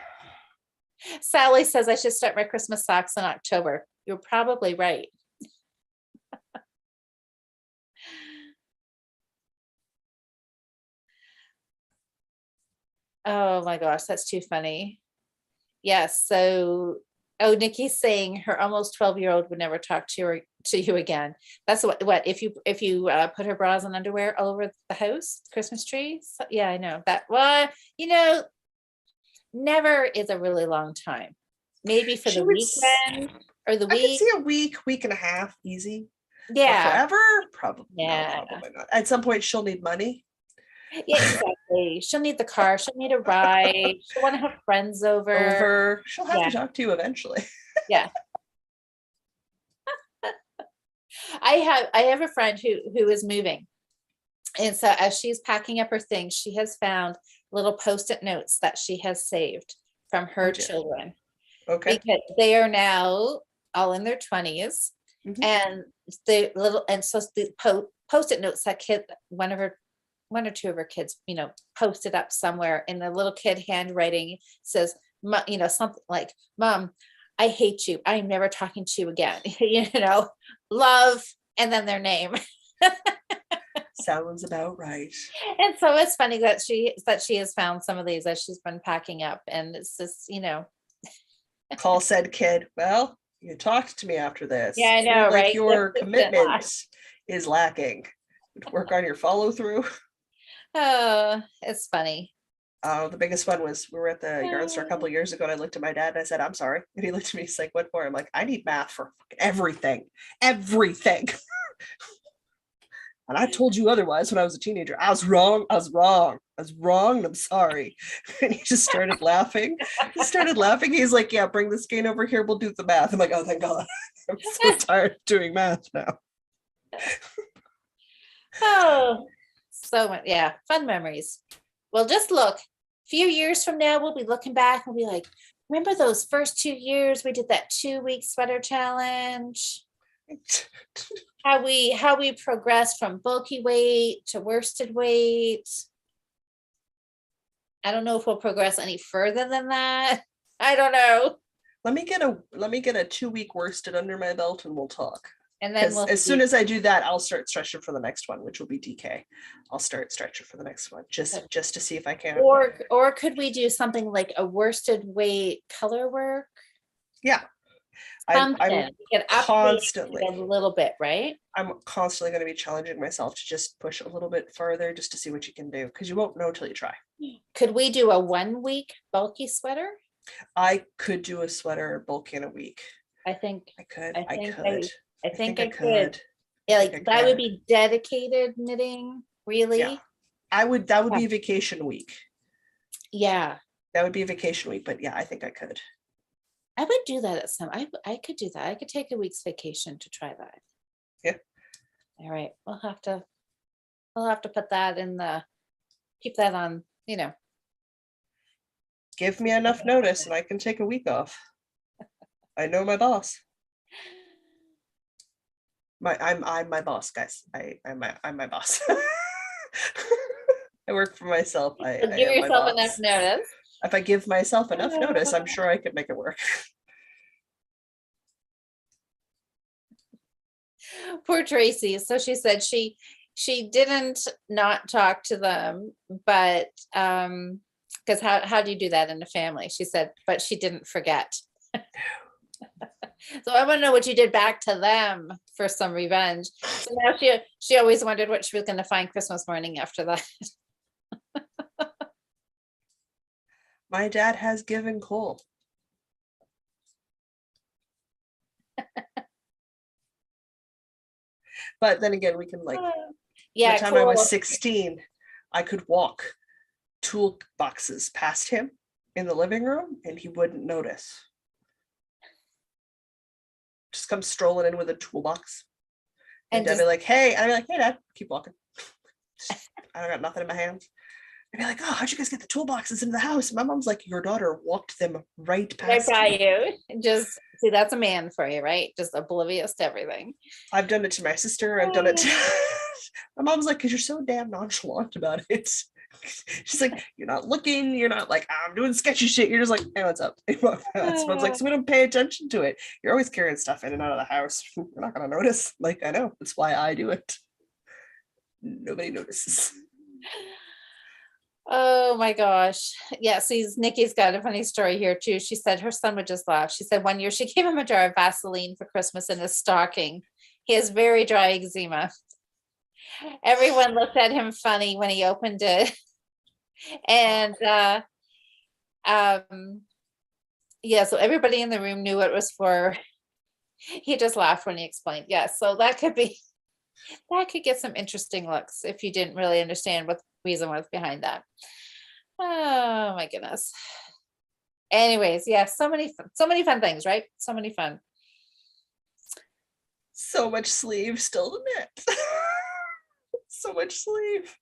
[SPEAKER 2] Sally says I should start my Christmas socks in October. You're probably right. Oh my gosh, that's too funny. Yes. So, Nikki's saying her almost 12-year-old would never talk to you again. That's what if you put her bras and underwear all over the house, Christmas tree. So, yeah, I know that. Well, never is a really long time. Maybe for the weekend or the week.
[SPEAKER 1] I could see a week and a half, easy. But
[SPEAKER 2] Yeah.
[SPEAKER 1] forever, probably no,
[SPEAKER 2] Yeah.
[SPEAKER 1] probably not. At some point, she'll need money.
[SPEAKER 2] Yeah, exactly. She'll need the car. She'll need a ride. She'll want to have friends over.
[SPEAKER 1] She'll have
[SPEAKER 2] Yeah.
[SPEAKER 1] to talk to you eventually.
[SPEAKER 2] Yeah. I have a friend who is moving. And so as she's packing up her things, she has found little post-it notes that she has saved from her
[SPEAKER 1] dear.
[SPEAKER 2] children
[SPEAKER 1] Okay.
[SPEAKER 2] because they are now all in their 20s. And the little, and so the post-it notes that one or two of her kids, posted up somewhere in the little kid handwriting says, something like, "Mom, I hate you. I'm never talking to you again." Love, and then their name.
[SPEAKER 1] Sounds about right.
[SPEAKER 2] And so it's funny that she has found some of these as she's been packing up, and it's just,
[SPEAKER 1] Call said kid, well, you talked to me after this.
[SPEAKER 2] Yeah, I know,
[SPEAKER 1] like
[SPEAKER 2] right?
[SPEAKER 1] your commitment is lacking. Work on your follow through.
[SPEAKER 2] Oh, it's funny.
[SPEAKER 1] The biggest one was we were at the yarn store a couple of years ago, and I looked at my dad and I said, "I'm sorry." And he looked at me, he's like, "What for?" I'm like, "I need math for everything. Everything." And I told you otherwise when I was a teenager. I was wrong. I was wrong. I was wrong. And I'm sorry. And he just started laughing. He's like, "Yeah, bring the skein over here. We'll do the math." I'm like, "Oh, thank God." I'm so tired of doing math now.
[SPEAKER 2] Oh, so much. Yeah, fun memories. Well, just look, a few years from now, we'll be looking back and we'll be like, remember those first 2 years we did that 2-week sweater challenge? How we progressed from bulky weight to worsted weight. I don't know if we'll progress any further than that. I don't know.
[SPEAKER 1] Let me get a 2-week worsted under my belt and we'll talk.
[SPEAKER 2] And then
[SPEAKER 1] as soon as I do that, I'll start stretching for the next one, which will be DK. I'll start stretching for the next one just to see if I can.
[SPEAKER 2] Or could we do something like a worsted weight color work?
[SPEAKER 1] Yeah.
[SPEAKER 2] I'm
[SPEAKER 1] constantly
[SPEAKER 2] a little bit, right?
[SPEAKER 1] I'm constantly going to be challenging myself to just push a little bit further just to see what you can do, because you won't know till you try.
[SPEAKER 2] Could we do a 1-week bulky sweater?
[SPEAKER 1] I could do a sweater bulky in a week.
[SPEAKER 2] I think
[SPEAKER 1] I could.
[SPEAKER 2] I think I could. Yeah, like that would be dedicated knitting, really.
[SPEAKER 1] Yeah. That would be vacation week.
[SPEAKER 2] Yeah.
[SPEAKER 1] That would be a vacation week, but yeah, I think I could.
[SPEAKER 2] I would do that at some. I could do that. I could take a week's vacation to try that.
[SPEAKER 1] Yeah.
[SPEAKER 2] All right. We'll have to put that in keep that on,
[SPEAKER 1] Give me enough notice and I can take a week off. I know my boss. I'm my boss, guys. I'm my boss. I work for myself.
[SPEAKER 2] give yourself enough notice.
[SPEAKER 1] If I give myself enough notice, I'm sure I could make it work.
[SPEAKER 2] Poor Tracy. So she said she didn't not talk to them, but because how do you do that in a family? She said, but she didn't forget. So I want to know what you did back to them for some revenge. So now she always wondered what she was going to find Christmas morning after that.
[SPEAKER 1] My dad has given coal. But then again, we can
[SPEAKER 2] yeah.
[SPEAKER 1] The time cool. I was 16, I could walk toolboxes past him in the living room and he wouldn't notice. Just come strolling in with a toolbox. And Dad'd be like, "Hey," I'd be like, "Hey, Dad," keep walking. I don't got nothing in my hands. I'd be like, "Oh, how'd you guys get the toolboxes into the house?" My mom's like, "Your daughter walked them right past
[SPEAKER 2] you." Just see, that's a man for you, right? Just oblivious to everything.
[SPEAKER 1] I've done it to my sister. I've done it to my mom's like, "Because you're so damn nonchalant about it." She's like, "You're not looking. You're not like, I'm doing sketchy shit. You're just like, hey, what's up?" Mom's like, "So we don't pay attention to it. You're always carrying stuff in and out of the house. We're not gonna notice." Like, I know. That's why I do it. Nobody notices.
[SPEAKER 2] Oh my gosh. Yeah, see, Nikki's got a funny story here too. She said her son would just laugh. She said one year she gave him a jar of Vaseline for Christmas in his stocking. He has very dry eczema. Everyone looked at him funny when he opened it. And yeah, so everybody in the room knew what it was for. He just laughed when he explained. Yeah, so that could get some interesting looks if you didn't really understand what the reason was behind that. Oh my goodness. Anyways, yeah, so many fun things, right? So many fun.
[SPEAKER 1] So much sleeve still to knit. So much sleeve.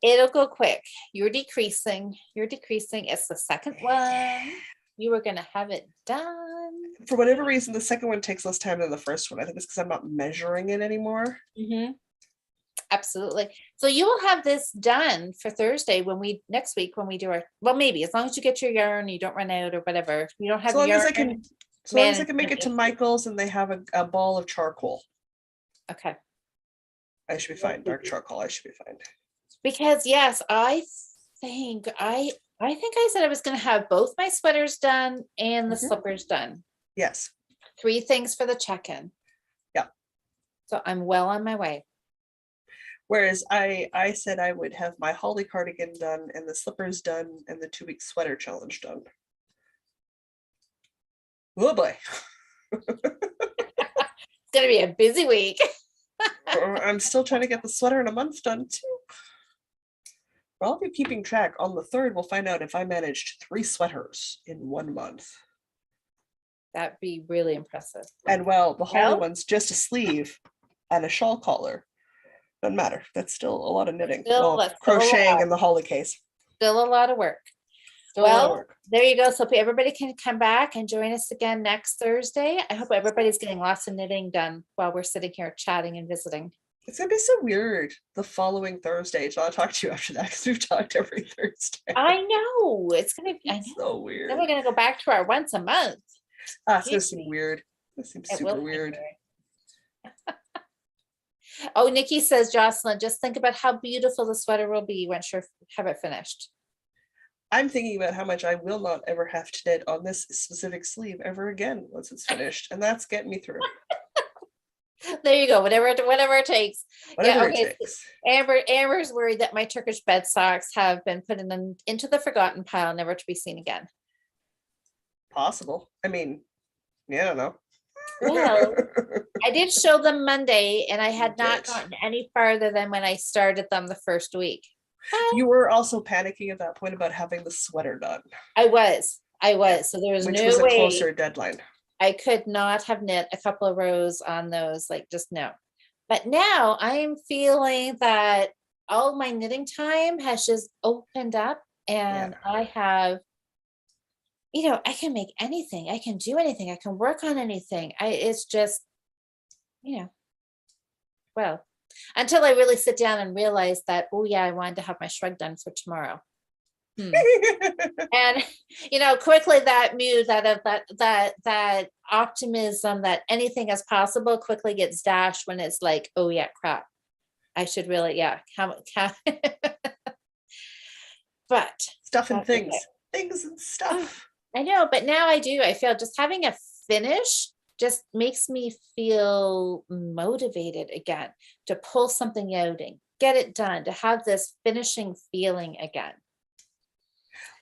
[SPEAKER 2] It'll go quick. You're decreasing. It's the second one. You were gonna have it done.
[SPEAKER 1] For whatever reason, the second one takes less time than the first one. I think it's because I'm not measuring it anymore.
[SPEAKER 2] Absolutely. So you will have this done for Thursday next week when we do our, well, maybe as long as you get your yarn, you don't run out or whatever. You don't have
[SPEAKER 1] As long as
[SPEAKER 2] yarn.
[SPEAKER 1] as long as I can make it to Michael's and they have a ball of charcoal.
[SPEAKER 2] Okay.
[SPEAKER 1] I should be fine. Dark charcoal. I should be fine.
[SPEAKER 2] Because yes, I think I said I was going to have both my sweaters done and the slippers done.
[SPEAKER 1] Yes.
[SPEAKER 2] 3 things for the check-in.
[SPEAKER 1] Yeah.
[SPEAKER 2] So I'm well on my way.
[SPEAKER 1] Whereas I said I would have my holly cardigan done and the slippers done and the 2-week sweater challenge done. Oh boy.
[SPEAKER 2] It's going to be a busy week.
[SPEAKER 1] I'm still trying to get the sweater in a month done too. I'll be keeping track. On the 3rd, we'll find out if I managed 3 sweaters in 1 month.
[SPEAKER 2] That'd be really impressive.
[SPEAKER 1] And well, the holly one's just a sleeve and a shawl collar. Doesn't matter. That's still a lot of knitting. Crocheting in the holly case.
[SPEAKER 2] Still a lot of work. There you go. So everybody can come back and join us again next Thursday. I hope everybody's getting lots of knitting done while we're sitting here chatting and visiting.
[SPEAKER 1] It's gonna be so weird the following Thursday to not talk to you after that because we've talked every Thursday.
[SPEAKER 2] I know. It's gonna be
[SPEAKER 1] so weird.
[SPEAKER 2] Then we're gonna go back to our once a month.
[SPEAKER 1] It's gonna seem weird. It seems super weird.
[SPEAKER 2] Oh, Nikki says, Jocelyn, just think about how beautiful the sweater will be once you have it finished.
[SPEAKER 1] I'm thinking about how much I will not ever have to knit on this specific sleeve ever again once it's finished, and that's getting me through.
[SPEAKER 2] There you go. Whatever it takes.
[SPEAKER 1] Whatever it takes.
[SPEAKER 2] Amber's worried that my Turkish bed socks have been put into the forgotten pile, never to be seen again.
[SPEAKER 1] Possible. I mean, yeah, I don't know.
[SPEAKER 2] Well, I did show them Monday, and I had not gotten any farther than when I started them the first week.
[SPEAKER 1] You were also panicking at that point about having the sweater done.
[SPEAKER 2] I was. So there was
[SPEAKER 1] Which
[SPEAKER 2] no
[SPEAKER 1] was a
[SPEAKER 2] way
[SPEAKER 1] closer deadline.
[SPEAKER 2] I could not have knit a couple of rows on those, like just no. But now I am feeling that all my knitting time has just opened up, and I have, I can make anything. I can do anything. I can work on anything. It's just, well, until I really sit down and realize that, oh yeah, I wanted to have my shrug done for tomorrow. And quickly that mood, that optimism that anything is possible quickly gets dashed when it's like, oh yeah, crap, I should really, but
[SPEAKER 1] stuff and things and stuff.
[SPEAKER 2] I know, but now I feel just having a finish just makes me feel motivated again to pull something out and get it done, to have this finishing feeling again.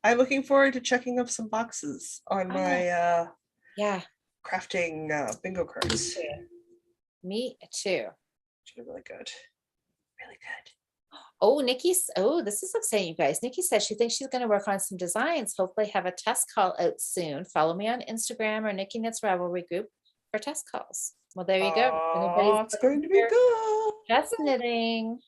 [SPEAKER 1] I'm looking forward to checking up some boxes on my crafting bingo cards.
[SPEAKER 2] Me too.
[SPEAKER 1] Should be really good. Really good.
[SPEAKER 2] Oh, this is exciting, you guys. Nikki says she thinks she's going to work on some designs. Hopefully have a test call out soon. Follow me on Instagram or Nikki Knits Ravelry group for test calls. Well, there you go.
[SPEAKER 1] It's going to be good.
[SPEAKER 2] Test knitting.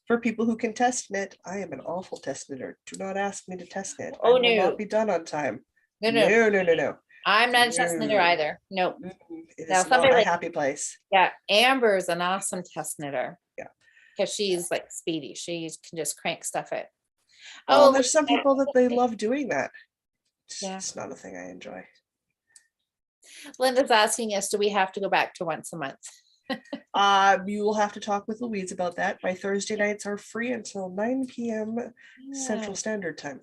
[SPEAKER 1] For people who can test knit, I am an awful test knitter. Do not ask me to test knit.
[SPEAKER 2] Oh,
[SPEAKER 1] I will not be done on time.
[SPEAKER 2] No. I'm not a test knitter either. Nope.
[SPEAKER 1] It is not a happy place.
[SPEAKER 2] Yeah, Amber's an awesome test knitter.
[SPEAKER 1] Yeah.
[SPEAKER 2] Because she's like speedy. She can just crank stuff out.
[SPEAKER 1] Oh, there's some people that they love doing that. It's not a thing I enjoy.
[SPEAKER 2] Linda's asking us, do we have to go back to once a month?
[SPEAKER 1] You will have to talk with Louise about that. My Thursday nights are free until 9 p.m. Central Standard Time.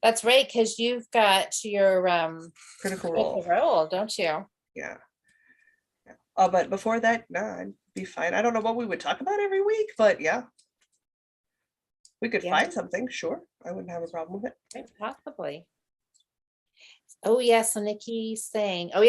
[SPEAKER 2] That's right, because you've got your
[SPEAKER 1] critical
[SPEAKER 2] role, don't you?
[SPEAKER 1] Yeah. But before that, I'd be fine. I don't know what we would talk about every week, but yeah. We could find something, sure. I wouldn't have a problem with it.
[SPEAKER 2] Possibly. Oh yeah, so Nikki's saying, oh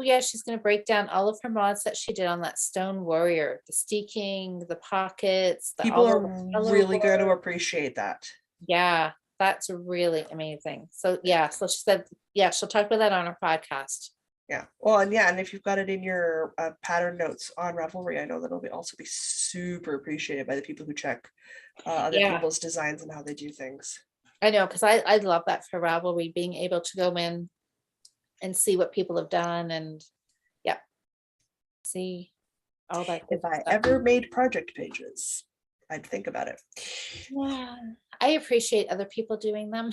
[SPEAKER 2] yeah, she's gonna break down all of her mods that she did on that Stone Warrior, the steeking, the pockets,
[SPEAKER 1] People
[SPEAKER 2] all of
[SPEAKER 1] are
[SPEAKER 2] the color
[SPEAKER 1] really going to
[SPEAKER 2] work.
[SPEAKER 1] appreciate that.
[SPEAKER 2] Yeah, that's really amazing. So yeah, so she said, yeah, she'll talk about that on her podcast.
[SPEAKER 1] Yeah. Well, and yeah, and if you've got it in your pattern notes on Ravelry, I know that'll also be super appreciated by the people who check other
[SPEAKER 2] Yeah,
[SPEAKER 1] people's designs and how they do things.
[SPEAKER 2] I know, because I love that for Ravelry, being able to go in and see what people have done and yeah, see all that good
[SPEAKER 1] If I
[SPEAKER 2] stuff.
[SPEAKER 1] ever made project pages, I'd think about it.
[SPEAKER 2] Yeah, I appreciate other people doing them.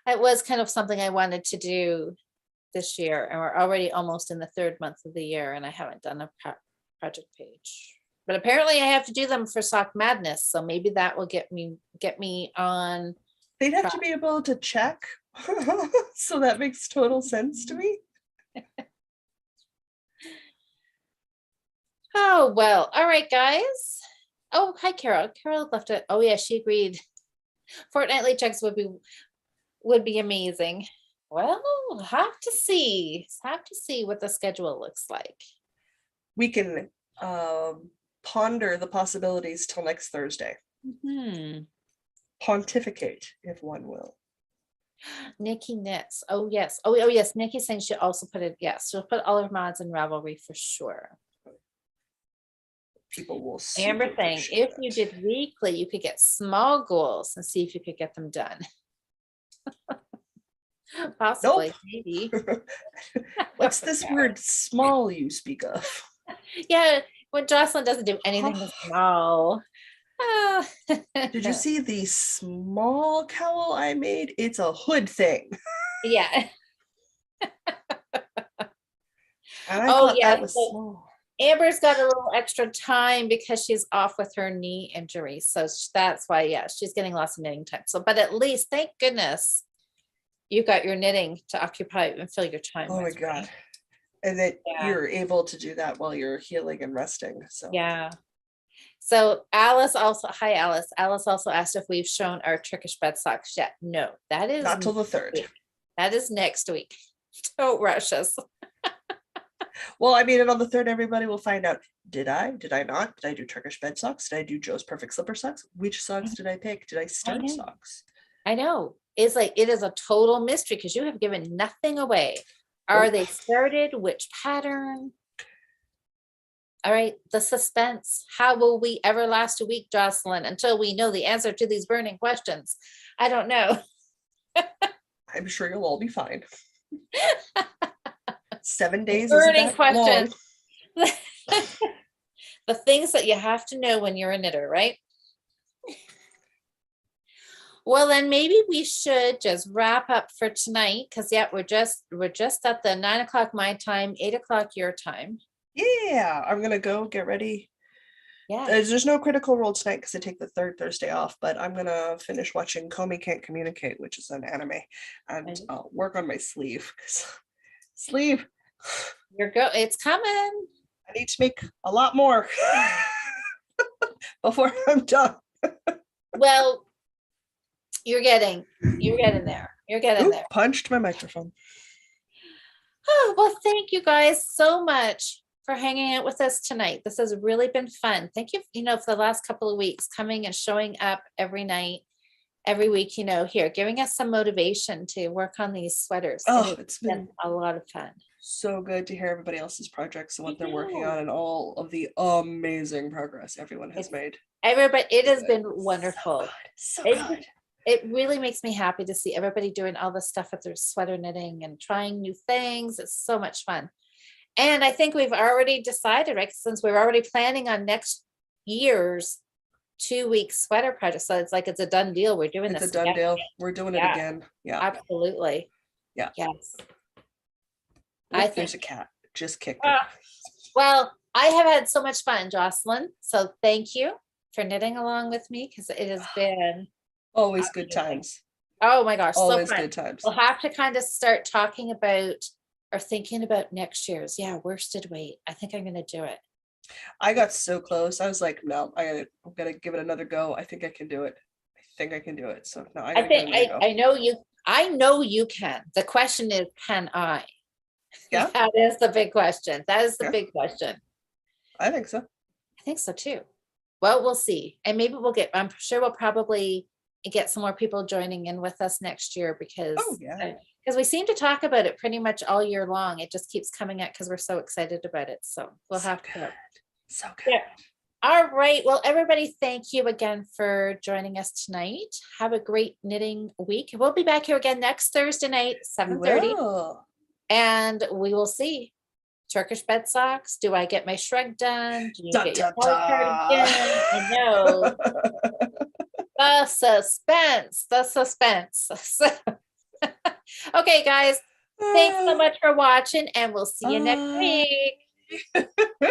[SPEAKER 2] It was kind of something I wanted to do this year, and we're already almost in the third month of the year, and I haven't done a project page. But apparently, I have to do them for Sock Madness, so maybe that will get me on.
[SPEAKER 1] They'd have to be able to check, so that makes total sense to me.
[SPEAKER 2] Oh well, all right, guys. Oh, hi, Carol. Carol left it. Oh yeah, she agreed. Fortnightly checks would be amazing. Well, we'll have to see. Have to see what the schedule looks like.
[SPEAKER 1] We can ponder the possibilities till next Thursday. Pontificate, if one will.
[SPEAKER 2] Nikki knits. Oh yes. Oh yes. Nikki's saying she also put it. Yes, she'll put all her mods in Ravelry for sure.
[SPEAKER 1] People will.
[SPEAKER 2] Amber saying if you did weekly, you could get small goals and see if you could get them done. Possibly,
[SPEAKER 1] nope.
[SPEAKER 2] Maybe.
[SPEAKER 1] What's this word small you speak of?
[SPEAKER 2] Yeah, when Jocelyn doesn't do anything small.
[SPEAKER 1] Did you see the small cowl I made? It's a hood thing.
[SPEAKER 2] Yeah.
[SPEAKER 1] And I thought that was
[SPEAKER 2] so
[SPEAKER 1] small.
[SPEAKER 2] Amber's got a little extra time because she's off with her knee injury. So that's why, yeah, she's getting lots of knitting time. So, but at least, thank goodness, you've got your knitting to occupy and fill your time
[SPEAKER 1] with. Oh my God. Right? And that you're able to do that while you're healing and resting. So
[SPEAKER 2] yeah. So Alice also, hi Alice. Alice also asked if we've shown our Turkish bed socks yet. No, that is
[SPEAKER 1] not till the 3rd.
[SPEAKER 2] That is next week. Don't rush us.
[SPEAKER 1] Well, I mean, and on the 3rd, everybody will find out, did I not? Did I do Turkish bed socks? Did I do Joe's Perfect Slipper socks? Which socks did I pick? Did I start socks?
[SPEAKER 2] I know. It's like, it is a total mystery because you have given nothing away. Are they started? Which pattern? All right, the suspense. How will we ever last a week, Jocelyn, until we know the answer to these burning questions? I don't know.
[SPEAKER 1] I'm sure you'll all be fine. 7 days
[SPEAKER 2] burning
[SPEAKER 1] isn't that
[SPEAKER 2] questions. The things that you have to know when you're a knitter, right? Well, then maybe we should just wrap up for tonight because yeah, we're just at the 9 o'clock my time, 8 o'clock your time.
[SPEAKER 1] Yeah, I'm gonna go get ready.
[SPEAKER 2] Yeah,
[SPEAKER 1] there's no Critical Role tonight because I take the 3rd Thursday off, but I'm gonna finish watching Comey Can't Communicate, which is an anime, and I'll work on my sleeve. Sleeve.
[SPEAKER 2] It's coming.
[SPEAKER 1] I need to make a lot more before I'm done.
[SPEAKER 2] Well, you're getting there. You're getting there.
[SPEAKER 1] Punched my microphone.
[SPEAKER 2] Oh, well, thank you guys so much for hanging out with us tonight. This has really been fun. Thank you, for the last couple of weeks, coming and showing up every night, every week, here, giving us some motivation to work on these sweaters.
[SPEAKER 1] Oh, it's been
[SPEAKER 2] a lot of fun.
[SPEAKER 1] So good to hear everybody else's projects and what they're working on and all of the amazing progress everyone has made.
[SPEAKER 2] Everybody, it has been wonderful.
[SPEAKER 1] So good.
[SPEAKER 2] It really makes me happy to see everybody doing all this stuff with their sweater knitting and trying new things. It's so much fun. And I think we've already decided, right? Since we're already planning on next year's 2-week sweater project. So it's like, it's a done deal. We're doing this.
[SPEAKER 1] It's a done deal. We're doing it again. Yeah.
[SPEAKER 2] Absolutely.
[SPEAKER 1] Yeah.
[SPEAKER 2] Yes.
[SPEAKER 1] I think there's a cat just kicked.
[SPEAKER 2] Well, I have had so much fun, Jocelyn. So thank you for knitting along with me because it has been
[SPEAKER 1] always good times.
[SPEAKER 2] Oh my gosh,
[SPEAKER 1] always
[SPEAKER 2] so fun.
[SPEAKER 1] Good times.
[SPEAKER 2] We'll have to kind of start talking about or thinking about next year's. Yeah, worsted weight. I think I'm going to do it.
[SPEAKER 1] I got so close. I was like, no, I'm gonna give it another go. I think I can do it. So no,
[SPEAKER 2] I know I know you can. The question is, can I?
[SPEAKER 1] Yeah.
[SPEAKER 2] That is the big question. That is the
[SPEAKER 1] Yeah.
[SPEAKER 2] big question.
[SPEAKER 1] I think so.
[SPEAKER 2] I think so too. Well, we'll see. And maybe I'm sure we'll probably get some more people joining in with us next year because
[SPEAKER 1] Oh yeah.
[SPEAKER 2] Because we seem to talk about it pretty much all year long. It just keeps coming up because we're so excited about it. So we'll
[SPEAKER 1] So
[SPEAKER 2] have
[SPEAKER 1] good.
[SPEAKER 2] to.
[SPEAKER 1] So good.
[SPEAKER 2] Yeah. All right. Well, everybody, thank you again for joining us tonight. Have a great knitting week. We'll be back here again next Thursday night,
[SPEAKER 1] We
[SPEAKER 2] 7:30.
[SPEAKER 1] will.
[SPEAKER 2] And we will see. Turkish bed socks. Do I get my shrug done? Do you
[SPEAKER 1] Da,
[SPEAKER 2] get your
[SPEAKER 1] da,
[SPEAKER 2] color
[SPEAKER 1] da.
[SPEAKER 2] cardigan? I know. The suspense. The suspense. Okay, guys. Thanks so much for watching, and we'll see you next week.